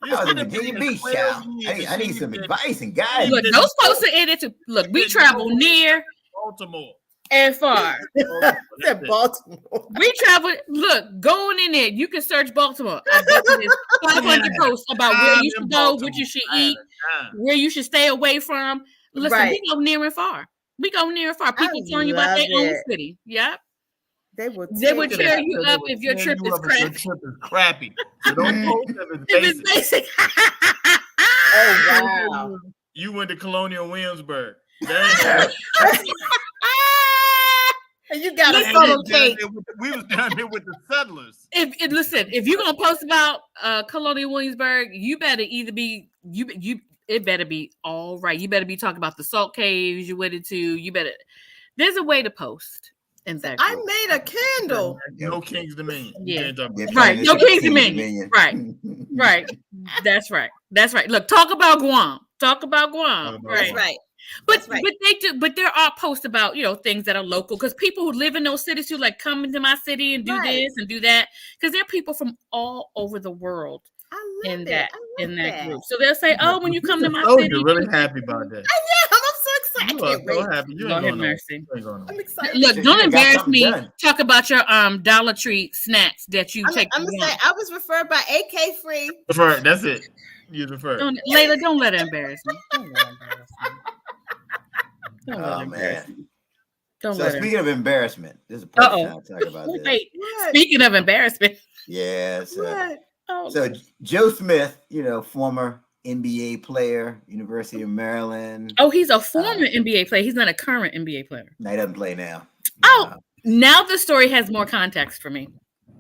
I was in Virginia Beach, child. I need some advice and guidance. Look, those folks are in it too. Look, we travel near Baltimore and far. Baltimore. We travel. Look, going in there, you can search Baltimore. I bet there's 500 posts about where you should go, what you should eat, where you should stay away from. Listen, we go near and far. People telling you about their own city. Yep. They would tear you up if your trip is crappy. Your trip is crappy. So don't post if it's basic. Oh wow! You went to Colonial Williamsburg. You got a solo cake. We was down there with the settlers. If you're gonna post about Colonial Williamsburg, you better either be it better be all right. You better be talking about the salt caves you went into. You better. There's a way to post. I made a candle. No King's Dominion. Yeah. Right. No King's Dominion. Right. That's right. Look, talk about Guam. Right. That's right. But they do. But there are posts about things that are local, because people who live in those cities who like come into my city and do this and do that, because there are people from all over the world in that group. So they'll say, "Oh, when you come to my city, you're really happy about that." I'm so excited. I can't wait. So happy. Lord have mercy. I'm excited. Look, don't embarrass me. Talk about your Dollar Tree snacks that you take. I'm gonna say I was referred by AK Free. Referred. That's it. You referred. Layla, don't let her embarrass me. Oh man. So speaking of embarrassment, this is a perfect time to talk about this. Wait, speaking of embarrassment. Yes. So Joe Smith, former NBA player, University of Maryland. Oh, he's a former NBA player. He's not a current NBA player. No, he doesn't play now. Oh, now the story has more context for me.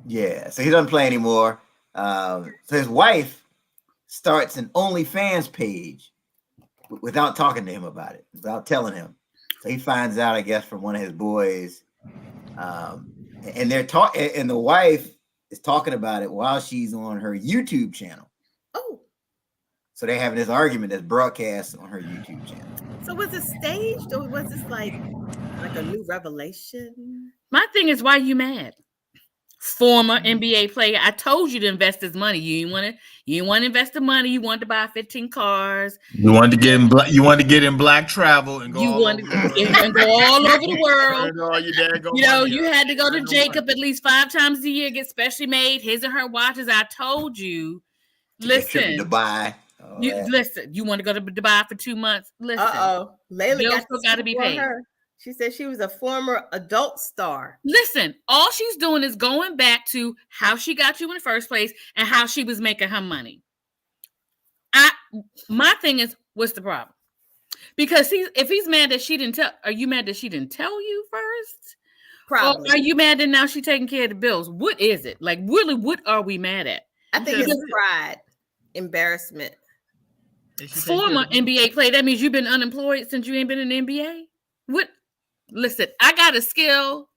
Yeah, so he doesn't play anymore. So his wife starts an OnlyFans page without talking to him about it, without telling him. So he finds out, I guess, from one of his boys, and they're talking, and the wife is talking about it while she's on her YouTube channel. Oh, so they're having this argument that's broadcast on her YouTube channel. So was it staged, or was this like a new revelation? My thing is, why are you mad? Former NBA player. I told you to invest this money. You didn't want to invest the money. You wanted to buy 15 cars. You wanted to get in black. You wanted to get in black travel and go. You wanted to go all over the world. You had to go to Jacob at least 5 times a year, get specially made his and her watches. I told you. Listen, Dubai. Listen. You want to go to Dubai for 2 months? Listen. Layla got to be paid. Her. She said she was a former adult star. Listen, all she's doing is going back to how she got you in the first place and how she was making her money. My thing is, what's the problem? Because if he's mad that she didn't tell, are you mad that she didn't tell you first? Probably. Or are you mad that now she's taking care of the bills? What is it? Like, really, what are we mad at? I think it's pride, embarrassment. Former NBA player, that means you've been unemployed since you ain't been in the NBA? What? Listen, I got a skill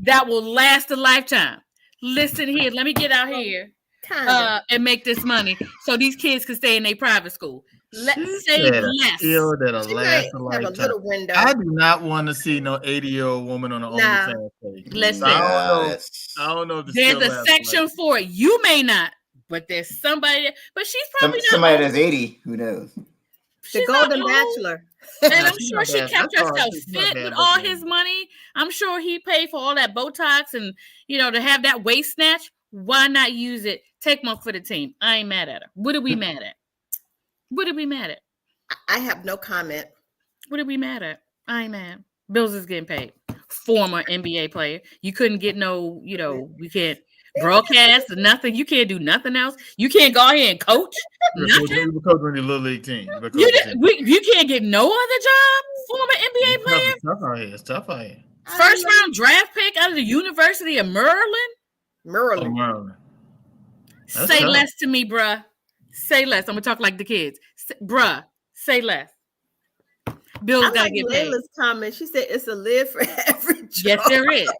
that will last a lifetime. Listen here, let me get out here and make this money so these kids can stay in their private school. Let's say less. Skill that'll last a lifetime. I do not want to see no 80-year-old woman on an OnlyFans page. Listen, I don't know. There's a section for it. You may not, but there's somebody. But she's probably not somebody that's 80. Who knows? The Golden Bachelor. And I'm sure she kept herself fit with all his money. I'm sure he paid for all that Botox and, to have that waist snatch. Why not use it? Take one for the team. I ain't mad at her. What are we mad at? I have no comment. What are we mad at? I ain't mad. Bills is getting paid. Former NBA player. You couldn't get we can't broadcast or nothing. You can't do nothing else. You can't go out here and coach. Nothing. You coach on the little league team. You can't get no other job. Former NBA player. It's tough out here. First round draft pick out of the University of Maryland. Maryland. Say tough. Less to me, bruh. Say less. I'm gonna talk like the kids. Bruh, say less. Bill's gotta get paid. Layla's comment. She said it's a live for every job. Yes, there is.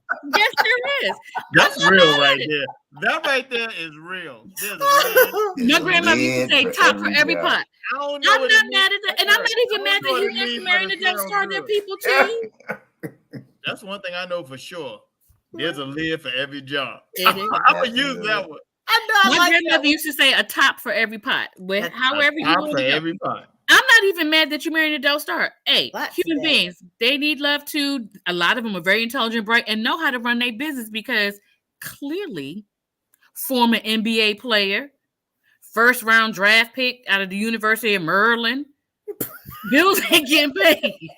That's real right there. That right there is real. My grandmother used to say top for every pot. I'm not mad at that. And I'm not even mad that he wants to marry the Death Star. They're people too. That's one thing I know for sure. There's a lid for every job. I'm going to use that one. My grandmother used to say a top for every pot. However you want to every pot. I'm not even mad that you married a Death Star. Hey, human beings, they need love too. A lot of them are very intelligent, bright, and know how to run their business because clearly, former NBA player, first round draft pick out of the University of Maryland, bills ain't getting paid.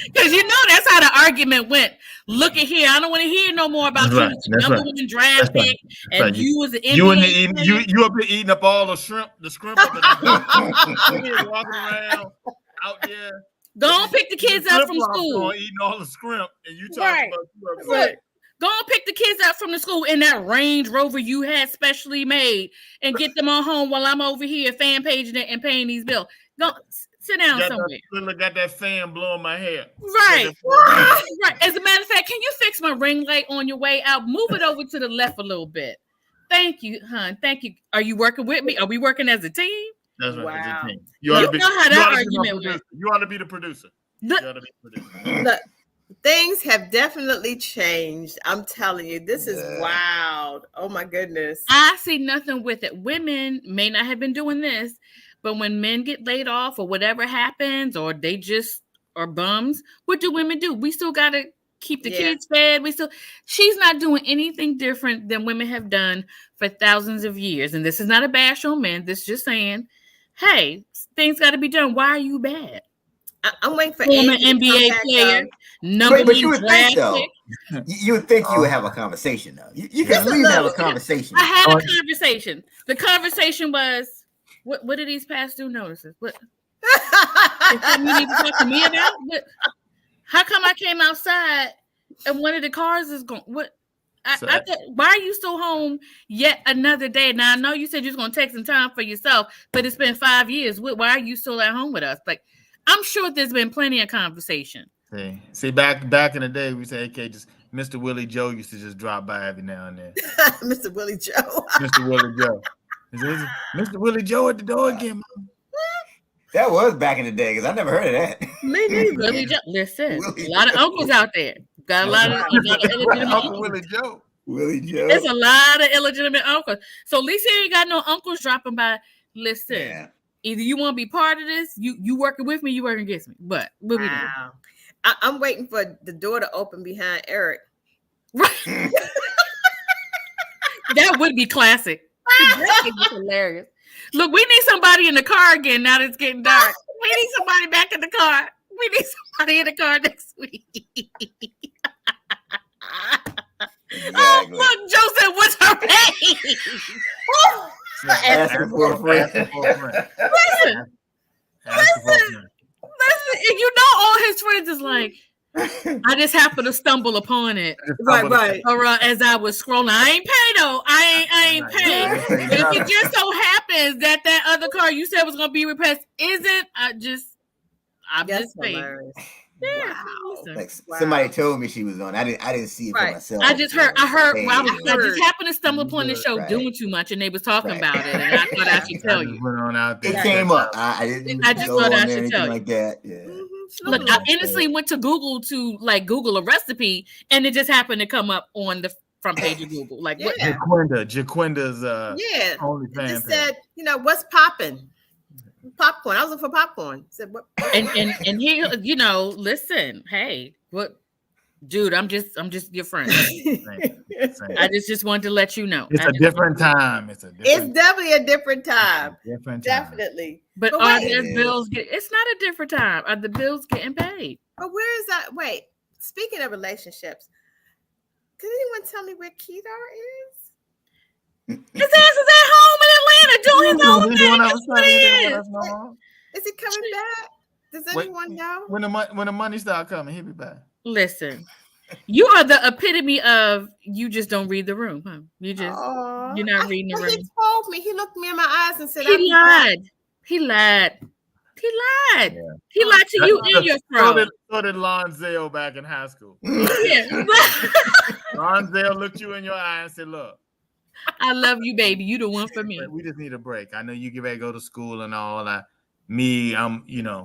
Because that's how the argument went. Look at here. I don't want to hear no more about you. Number one draft pick, and you was an NBA. You up here eating up all the shrimp up in the walking around out there. Go on, pick the kids up from school. Eating all the shrimp, and you talking about right. Go and pick the kids up from the school in that Range Rover you had specially made, and get them on home while I'm over here fan paging it and paying these bills. Go sit down somewhere. Got that fan blowing my hair. Right. Right. As a matter of fact, can you fix my ring light on your way out? Move it over to the left a little bit. Thank you, hon. Thank you. Are you working with me? Are we working as a team? That's right. Wow. As a team. You know how that argument went. You ought to be the producer. Look, things have definitely changed. I'm telling you, this is wild. Oh my goodness. I see nothing with it. Women may not have been doing this, but when men get laid off or whatever happens, or they just are bums, what do women do? We still got to keep the kids fed. She's not doing anything different than women have done for thousands of years. And this is not a bash on men. This is just saying, hey, things got to be done. Why are you bad? I'm waiting for former NBA player. But you would think, though, you would think you would have a conversation, though. You can at least have a conversation. I had a conversation. The conversation was, what are these past due notices? What you need to talk to me about? How come I came outside and one of the cars is going? What? Why are you still home yet another day? Now I know you said you was going to take some time for yourself, but it's been 5 years. Why are you still at home with us? Like, I'm sure there's been plenty of conversation. See, back in the day, we said, okay, just Mr. Willie Joe used to just drop by every now and then. Mr. Willie Joe. Mr. Willie Joe. Mr. Willie Joe at the door again, Mom. That was back in the day, because I never heard of that. Me neither. Willie Joe. Listen, a lot of uncles out there. Got a lot of illegitimate Uncle Willie Joe. Willie Joe. There's a lot of illegitimate uncles. So at least you ain't got no uncles dropping by. Listen, either you want to be part of this, you working with me, you working against me. But what we doing? I'm waiting for the door to open behind Eric. Right. That would be classic. That would be hilarious. Look, we need somebody in the car again now that it's getting dark. We need somebody back in the car. We need somebody in the car next week. Exactly. Oh, look, Joseph, what's her name? Asking for a friend. Listen. And you know all his friends is like, I just happened to stumble upon it. Right. Or as I was scrolling, I ain't paid though. I ain't paid. But if it just so happens that other car you said was gonna be replaced isn't, I'm just saying. Yeah. Wow. Like somebody told me she was on. I didn't see it for myself. I just heard. I just happened to stumble upon the show doing too much, and they was talking about it, and I thought I should tell you. It came up. I didn't. I just thought I should tell you like that. Yeah. Look, I innocently went to Google to Google a recipe, and it just happened to come up on the front page of Google. Like what? Jaquinda's OnlyFans. It said, what's popping? Popcorn. I was looking for popcorn. Said what? And he, listen, hey, what, dude? I'm just your friend. I just wanted to let you know. It's a different time. It's definitely a different time. Definitely. But are their bills it's not a different time. Are the bills getting paid? But where is that? Wait, speaking of relationships, can anyone tell me where Kedar is? His ass is at home in Atlanta doing his own thing. Is he coming back? Does anyone know? When the money start coming, he'll be back. Listen, you are the epitome of you just don't read the room, huh? You're not reading the room. He told me. He looked me in my eyes and said, He lied. He lied. Yeah. He lied to you and your friend. So did Lonzel back in high school. Yeah. Lonzel looked you in your eye and said, look, I love you, baby. You the one for me. We just need a break. I know you get ready to go to school and all. I'm gonna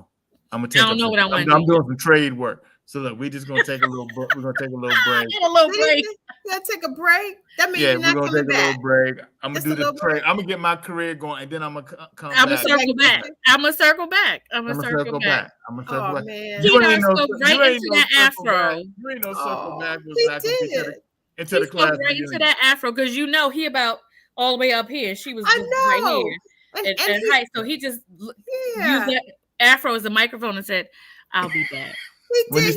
take. I don't know what I want to do. I'm doing some trade work. So look, we're just gonna take a little. We're gonna take a little break. You gotta take a break. That means you're not we're gonna coming take back. A little break. I'm gonna do the trade. I'm gonna get my career going, and then I'm gonna come. I'm gonna circle back. I'm gonna circle back. I'm gonna circle back. Man. You know, go right into that afro. You ain't no circle back. Into the class. Right into that afro because he about all the way up here. She was right here and height. So he just used that afro as a microphone and said, "I'll be back." When you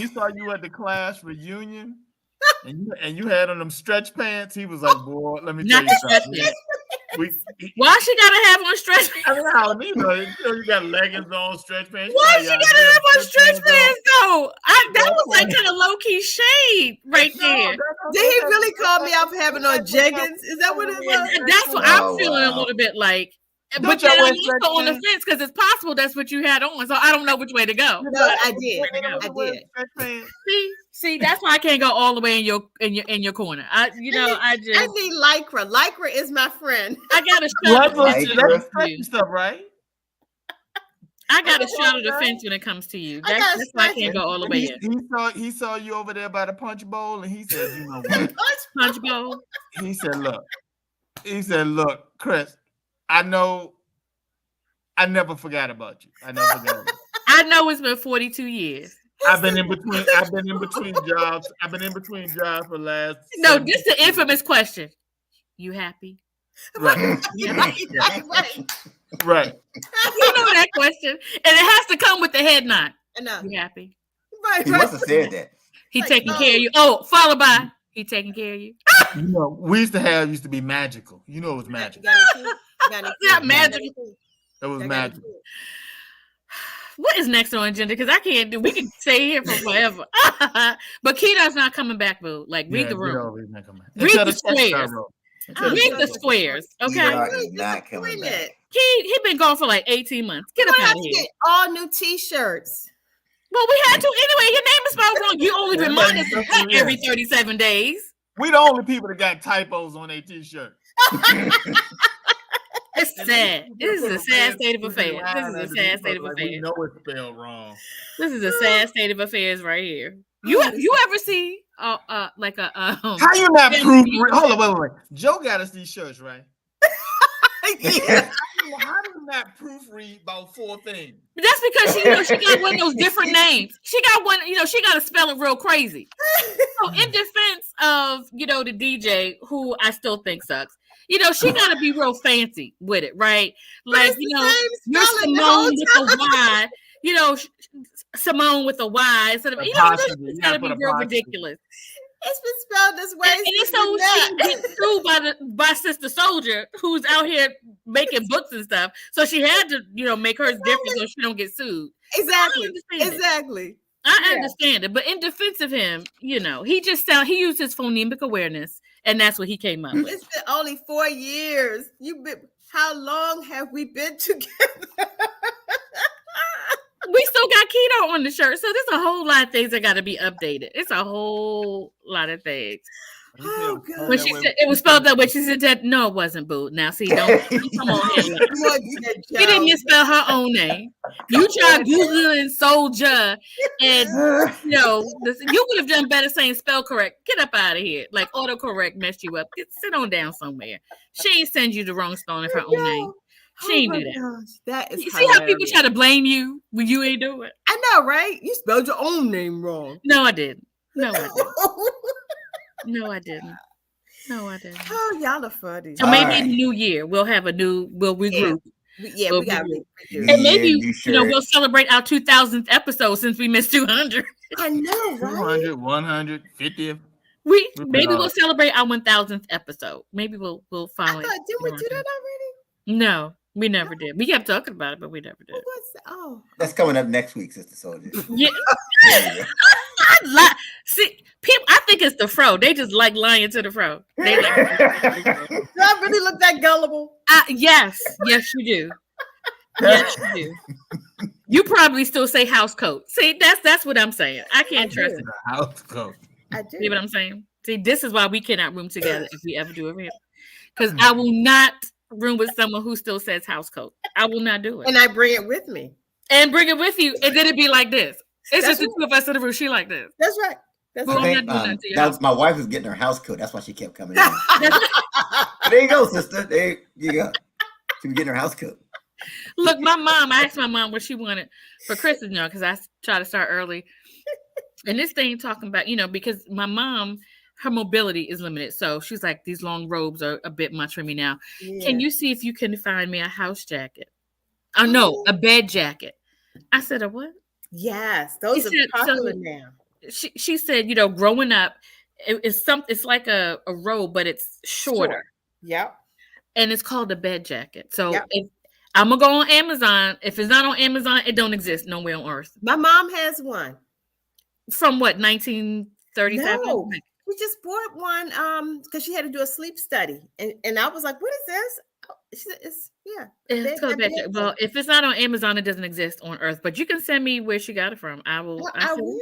saw you at the class reunion, and you had on them stretch pants, he was like, "Boy, let me tell you something." Why she gotta have on stretch pants? I mean, you got leggings on, stretch pants. Why she gotta have on stretch pants though? That was like kind of low key shade right there. Did he really call me out for having on jeggings? Is that what it was? That's what I'm feeling a little bit like. But then I'm also on the fence because it's possible that's what you had on, so I don't know which way to go. No, I did. See, that's why I can't go all the way in your corner. I need lycra. Lycra is my friend. I got to straddle stuff, right? I got to straddle the fence when it comes to you. That's why I can't go all the way in. He saw you over there by the punch bowl, and he said, "You know what? Punch bowl." He said, "Look, Chris. I know I never forgot about you. I know it's been 42 years. I've been in between jobs. I've been in between jobs for the last. No, this is the infamous question. You happy? Right. Right. You know that question. And it has to come with the head nod. You happy? Right. He must have said that. He taking care of you. Oh, followed by he taking care of you. You know, we used to be magical. You know it was magical. Not magical. It was magical. What is next on agenda? Because I can't do. We can stay here for forever. But Keto's not coming back, boo. Like read the room. Read the squares. Read the squares. Okay. Not coming back. He been gone for like 18 months. Get up out of here. Get all new T-shirts. Well, we had to anyway. Your name is spelled wrong. You only remind us of that every 37 days. We the only people that got typos on their T-shirt. It's sad. This is a sad state of affairs. We know it's spelled wrong. This is a sad state of affairs right here. You ever see like a how you not proofread? Hold on, wait. Joe got us these shirts, right? Yeah. How do you not proofread about 4 things? That's because she got one of those different names. She got one, she got to spell it real crazy. So in defense of, the DJ, who I still think sucks, she got to be real fancy with it, right? Like, you're Simone with a Y, Simone with a Y instead of, it's got to be real ridiculous. It's been spelled this way. And it's so she gets sued by Sister Soldier, who's out here making books and stuff. So she had to, make hers different so she don't get sued. Exactly. I understand it, but in defense of him, he used his phonemic awareness, and that's what he came up with. It's been only 4 years. How long have we been together? We still got Keto on the shirt, so there's a whole lot of things that got to be updated. It's a whole lot of things. Oh, God. When she said it was spelled that way, she said that no, it wasn't, boo. Now, see, don't come on here. She didn't misspell her own name. You tried Googling Soldier, and you would have done better saying spell correct. Get up out of here. Like autocorrect messed you up. Sit on down somewhere. She ain't send you the wrong spelling of her own name. She ain't do that. Gosh, that is. You see how people try to blame you when you ain't do it? I know, right? You spelled your own name wrong. No, I didn't. No, I didn't. Oh, y'all are funny. So maybe in the new year we'll regroup. Yeah, we got to regroup. And maybe we'll celebrate our 2000th episode since we missed 200. I know, right? 200, 100, 50th. We'll celebrate our 1000th episode. Maybe we'll finally. Did we do that already? No, we never did. We kept talking about it, but we never did. That's coming up next week, Sister Soldier. Yeah. See, people. I think it's the fro. They just like lying to the fro. Do I really look that gullible? Yes, you do. Yes, you do. You probably still say house coat. See, that's what I'm saying. I can't trust it. House coat. I do. See what I'm saying? See, this is why we cannot room together if we ever do it. Because I will not room with someone who still says house coat. I will not do it. And I bring it with me. And bring it with you. And then it'd be like this. It's just the two of us in the room. She like this. That's right. My wife was getting her house coat. That's why she kept coming in. There you go, sister. There you go. She was getting her house coat. Look, I asked my mom what she wanted for Christmas, because I try to start early. And this thing talking about, because my mom, her mobility is limited. So she's like, these long robes are a bit much for me now. Yeah. Can you see if you can find me a house jacket? Oh, no, a bed jacket. I said, a what? Yes, those are popular now. She said, growing up, it's like a robe, but it's shorter. Yep. And it's called a bed jacket. So if I'm gonna go on Amazon, if it's not on Amazon, it don't exist nowhere on earth. My mom has one. From what, 1937? No, we just bought one because she had to do a sleep study, and I was like, "What is this?" She said, it's called a bed jacket. Well, if it's not on Amazon, it doesn't exist on earth. But you can send me where she got it from. I will. I will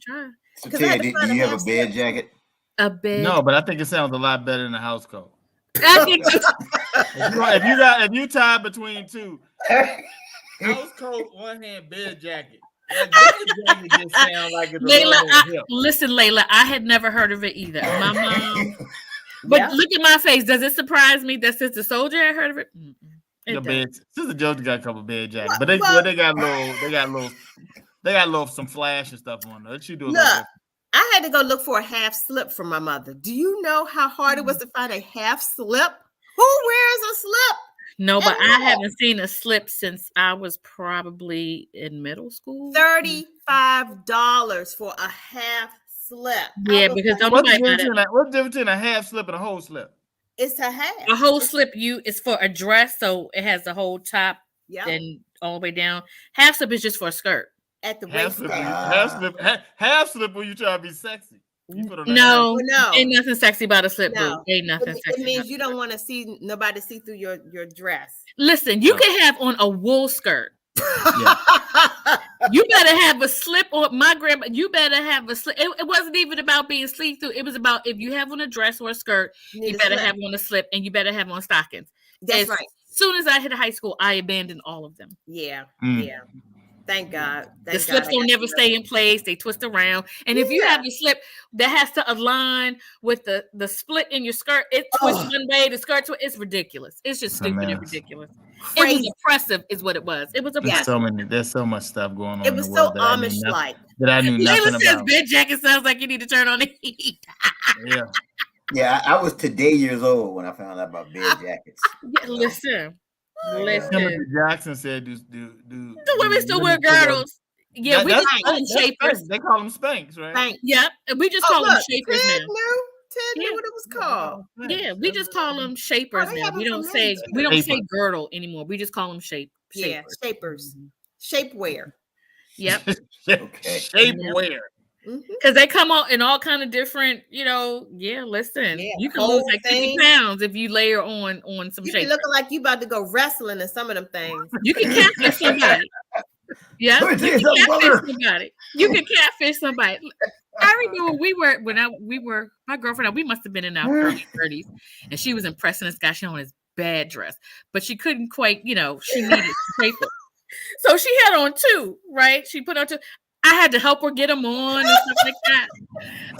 try. So, Ted, do you have a bed jacket? A bed? No, but I think it sounds a lot better than a house coat. if you tie between two, house coat, one hand, bed jacket. That bed jacket just sounds like it's Layla, listen, Layla, I had never heard of it either. My mom, but look at my face. Does it surprise me that Sister Soldier had heard of it? Sister Josie got a couple bed jackets, but they got some flash and stuff on there. She do look. I had to go look for a half slip from my mother. Do you know how hard it was to find a half slip? Who wears a slip? No, but I haven't seen a slip since I was probably in middle school. $35 for a half slip. Yeah, because what's the difference between a half slip and a whole slip? It's a half. A whole slip is for a dress, so it has the whole top and all the way down. Half slip is just for a skirt. At the half slip when you try to be sexy. No, ain't nothing sexy about a slip. No. Ain't nothing sexy. It means you don't want to see nobody see through your dress. Listen, you can have on a wool skirt. Yeah. You better have a slip on. My grandma, you better have a slip. It wasn't even about being sleek through. It was about if you have on a dress or a skirt, you better have on a slip and you better have on stockings. That's right. As soon as I hit high school, I abandoned all of them. Yeah. Thank God. The slips don't never stay in place. They twist around. And if you have a slip that has to align with the split in your skirt, it twists one way, the skirt twists. It's ridiculous. It's just stupid and ridiculous. Crazy. It was oppressive is what it was. It was oppressive. There's so much stuff going on. It was so Amish-like. That I knew nothing about. Says bed jacket sounds like you need to turn on the heat. Yeah, I was today years old when I found out about bed jackets. Listen. Timothy Jackson said, "Do the women still wear girdles?" Yeah, we just call them shapers. They call them Spanx, right? Spanx. Yeah, we just call them shapers now. Ted knew what it was called. Yeah, we just call them shapers now. We don't say girdle anymore. We just call them shapers. Yeah, shapers, shapewear. Yep. Shapewear. Because they come out in all kind of different, listen. Yeah, you can lose like 50 pounds if you layer on some shape. You looking like you about to go wrestling in some of them things. You can catfish somebody. Yeah, you can catfish somebody. You can catfish somebody. I remember we were my girlfriend, we must have been in our early 30s, and she was impressing this guy. She on his bad dress, but she couldn't quite, she needed paper. So she had on two, right? She put on two. I had to help her get them on and stuff like that.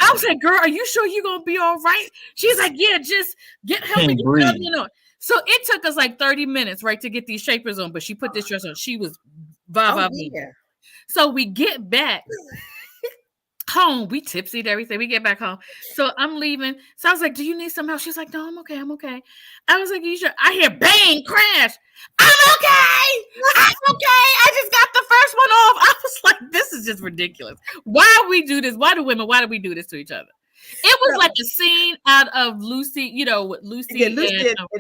I was like, girl, are you sure you're going to be all right? She's like, yeah, just help me get something on. So it took us like 30 minutes, right, to get these shapers on, but she put this dress on. She was So we get back home. We tipsied everything. We get back home. So I'm leaving. So I was like, do you need some help? She's like, no, I'm okay. I was like, you sure? I hear bang, crash. I'm okay. I just got the first one off. I was like, this is just ridiculous. Why we do this? Why do we do this to each other? It was like a scene out of Lucy, with Lucy and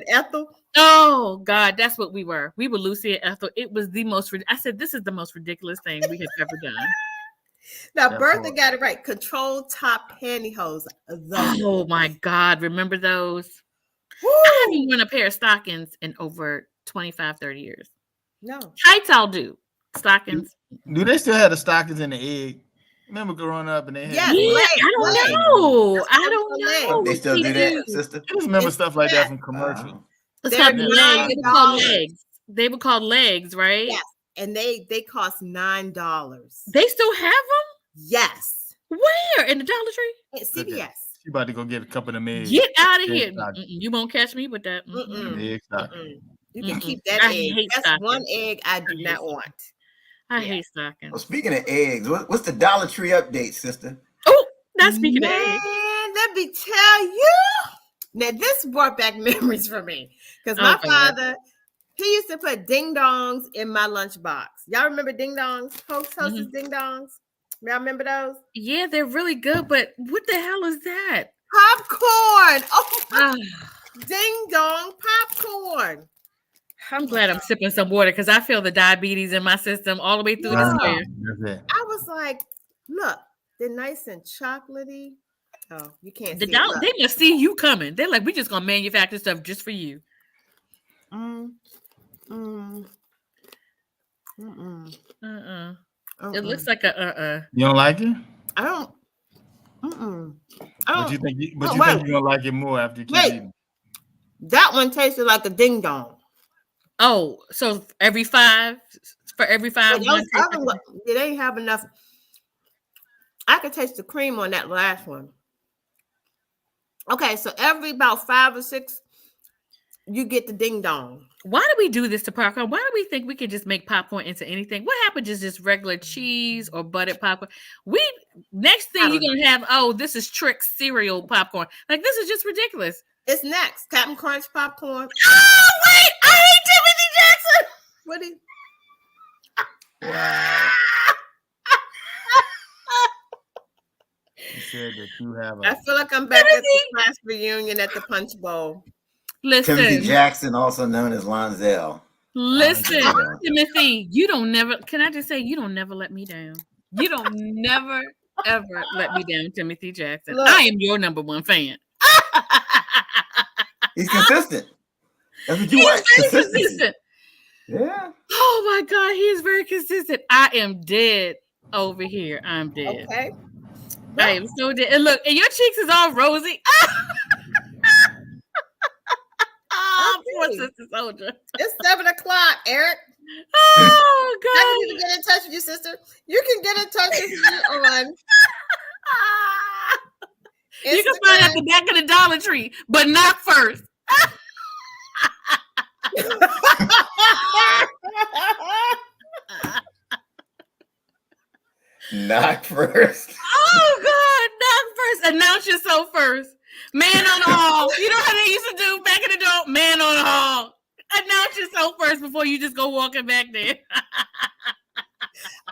Ethel. Oh God, that's what we were. We were Lucy and Ethel. It was the most. I said, this is the most ridiculous thing we have ever done. Now, Bertha got it right. Control top pantyhose. Oh my God, remember those? Woo! I haven't worn a pair of stockings in over 25, 30 years. No. Tights I'll do. Stockings. Do they still have the stockings in the egg? Remember growing up and they had I don't know. They still do that, sister? I just remember stuff like that from commercials. It's called legs. They were called legs. They were called legs, right? Yes. And they cost $9. They still have them? Yes. Where? In the Dollar Tree? At CVS. You about to go get a couple of them eggs. Get out of here. You won't catch me with that. You can keep that egg. That's one egg I do not want. I hate stockings. Well, speaking of eggs, what's the Dollar Tree update, sister? Oh, not speaking of eggs. Let me tell you. Now, this brought back memories for me. Because my father He used to put ding dongs in my lunchbox. Y'all remember ding dongs? Hostess ding dongs? Y'all remember those? Yeah, they're really good, but what the hell is that? Popcorn. Oh, ding dong popcorn. I'm glad I'm sipping some water because I feel the diabetes in my system all the way through the square. I was like, look, they're nice and chocolatey. Oh, you can't see it. They must see you coming. They're like, we're just gonna manufacture stuff just for you. It looks like a You don't like it? I don't. But you think you're gonna like it more after you keep eating. That one tasted like a ding dong. Oh, so for every five, they didn't have enough. I could taste the cream on that last one. Okay, so every about 5 or 6, you get the ding dong. Why do we do this to popcorn? Why do we think we could just make popcorn into anything? What happened is just regular cheese or buttered popcorn? Next thing you're gonna have, this is Trix cereal popcorn. Like, this is just ridiculous. It's next. Captain Crunch popcorn. Oh, wait! I hate Timothy Jackson! What is You said that you have I feel like I'm back at the class reunion at the Punch Bowl. Listen. Timothy Jackson, also known as Lonzel. Listen, Timothy, you don't never let me down. You don't never, ever let me down, Timothy Jackson. Look, I am your number one fan. He's consistent. That's what you want. Consistent. Yeah. Oh my God, he is very consistent. I am dead over here. I'm dead. Okay. I am so dead. And look, and your cheeks is all rosy. Poor Sister Soldier. It's 7 o'clock, Eric. Oh God! I need to get in touch with you, sister. You can get in touch with me on. You can find at the back of the Dollar Tree, but not first. Not first. Oh God, not first. Announce yourself first. Man on the hall. You know how they used to do back in the day? Man on the hall. Announce yourself first before you just go walking back there.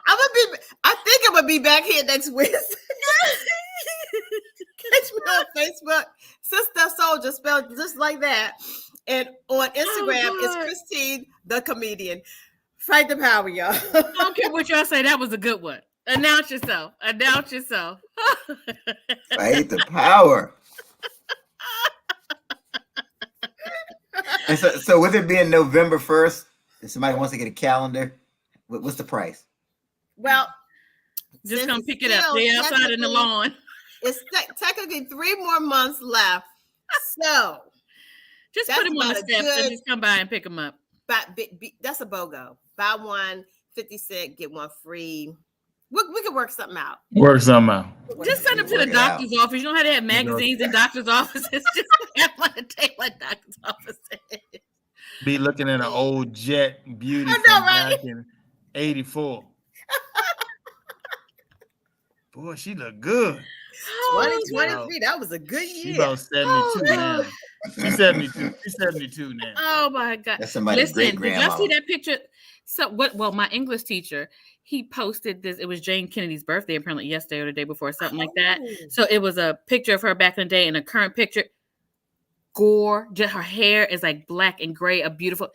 I think I'm gonna be back here next Wednesday. Catch me on Facebook, Sister Soldier, spelled just like that. And on Instagram, it's Christine the Comedian. Fight the power, y'all. I don't care what y'all say. That was a good one. Announce yourself. Announce yourself. Fight the power. And so with it being November 1st, if somebody wants to get a calendar, what's the price? Well, just come pick it up. They're outside in the lawn. It's technically 3 more months left. So just put them on the steps and just come by and pick them up. That's a BOGO. Buy one, 50 cents, get one free. We can work something out. Just send them to the doctor's office. You know how they have magazines in doctor's offices? Just have one to take my doctor's office. Be looking at an old Jet Beauty from back in 84. Boy, she look good. 2023, that was a good year. She about 72 now. She's 72. She's 72 now. Oh my God. That's somebody's great grandma. Did y'all see that picture? So what? Well, my English teacher, he posted this. It was Jane Kennedy's birthday, apparently yesterday or the day before, something like that. So it was a picture of her back in the day and a current picture. Gore, just her hair is like black and gray, a beautiful.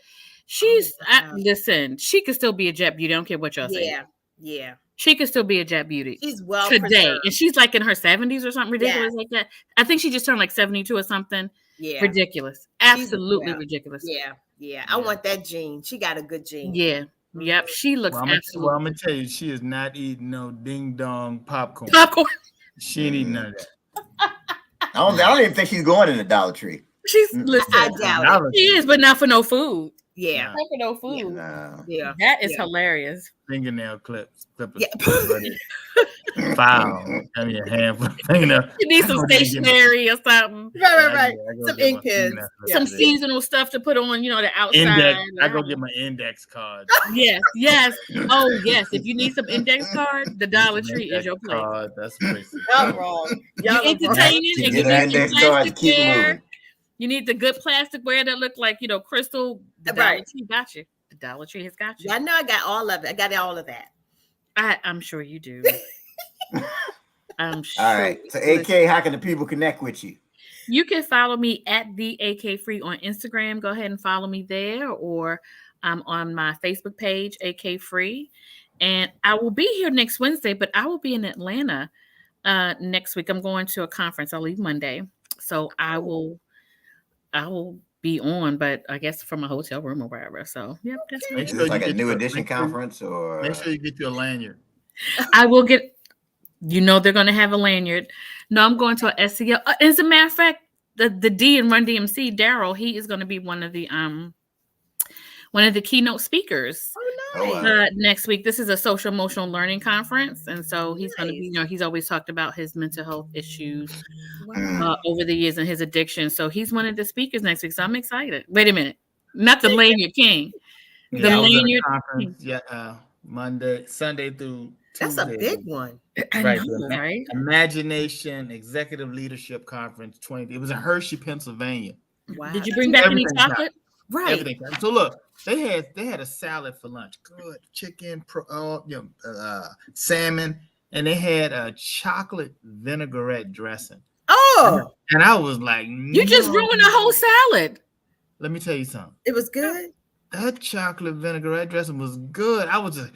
Listen, she could still be a Jet Beauty. I don't care what y'all say. Yeah. She could still be a Jet Beauty. She's well today, preserved. And she's like in her 70s or something ridiculous like that. I think she just turned like 72 or something. Yeah, ridiculous, absolutely ridiculous. Yeah. I want that gene. She got a good gene. Yeah, yep. She looks absolutely. Well, I'm gonna tell you, she is not eating no ding dong popcorn. She ain't eating none of that. I don't even think she's going in the Dollar Tree. She's listen. I doubt it. She is, but not for no food. Yeah, not for no food. Yeah, that is hilarious. Fingernail clippers. Foul. I mean, a handful of fingernail. You need some stationery or something. Right. Some ink pens. Some seasonal stuff to put on, the outside. Index. I go get my index card. Yes. Oh, yes. If you need some index card, the Dollar Tree is your place. That's crazy. Y'all wrong. You're entertaining and you need index card to keep moving. You need the good plasticware that look like, crystal. The Dollar Tree got you. The Dollar Tree has got you. I know I got all of it. I got all of that. I'm sure you do. I'm sure. All right. So, AK, how can the people connect with you? You can follow me at the AK Free on Instagram. Go ahead and follow me there, or I'm on my Facebook page, AK Free. And I will be here next Wednesday, but I will be in Atlanta next week. I'm going to a conference. I'll leave Monday, so I will be on, but I guess from a hotel room or wherever. So yeah, that's Is this like a new edition conference, or make sure you get your lanyard. I will get. They're going to have a lanyard. No, I'm going to a SEL. As a matter of fact, the D in Run DMC, Daryl, he is going to be one of the keynote speakers. Oh, nice. Next week. This is a social emotional learning conference, and so he's going to be. He's always talked about his mental health issues over the years and his addiction. So he's one of the speakers next week. So I'm excited. Wait a minute, not the lanyard king. The lanyard conference. Yeah, Monday, Sunday through Tuesday. That's a big one. I know, right? Imagination Executive Leadership Conference 20. It was in Hershey, Pennsylvania. Wow. Did you bring back any chocolate? Right. Everything. So look, they had a salad for lunch. Good chicken, salmon, and they had a chocolate vinaigrette dressing. Oh. And I was like, you just ruined a whole salad. Let me tell you something. It was good. That chocolate vinaigrette dressing was good. I was just,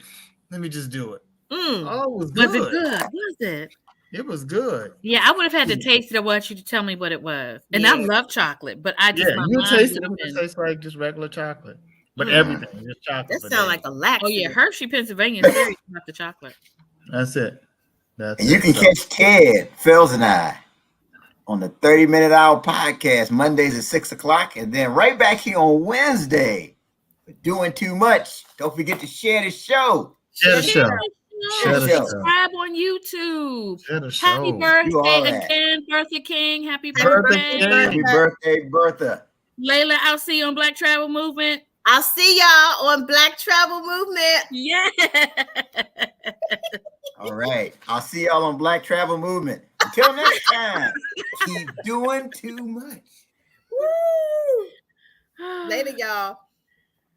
let me just do it. Oh, it was good. Was it good? Was it? It was good. Yeah, I would have had to taste it. I want you to tell me what it was. And I love chocolate, but I just you taste it. It tastes like just regular chocolate, but everything just chocolate. That sounds like a laxative. Oh yeah, Hershey, Pennsylvania is serious about the chocolate. That's it. And you can catch Ted, Phils, and I on the 30-Minute Hour podcast Mondays at 6:00, and then right back here on Wednesday. For Doing Too Much. Don't forget to share the show. Share the show. Subscribe on YouTube. Happy birthday again, Bertha King. Happy birthday. Happy birthday, Bertha. Layla, I'll see you on Black Travel Movement. I'll see y'all on Black Travel Movement. Yeah. All right. I'll see y'all on Black Travel Movement. Until next time, keep doing too much. Woo. Later, y'all.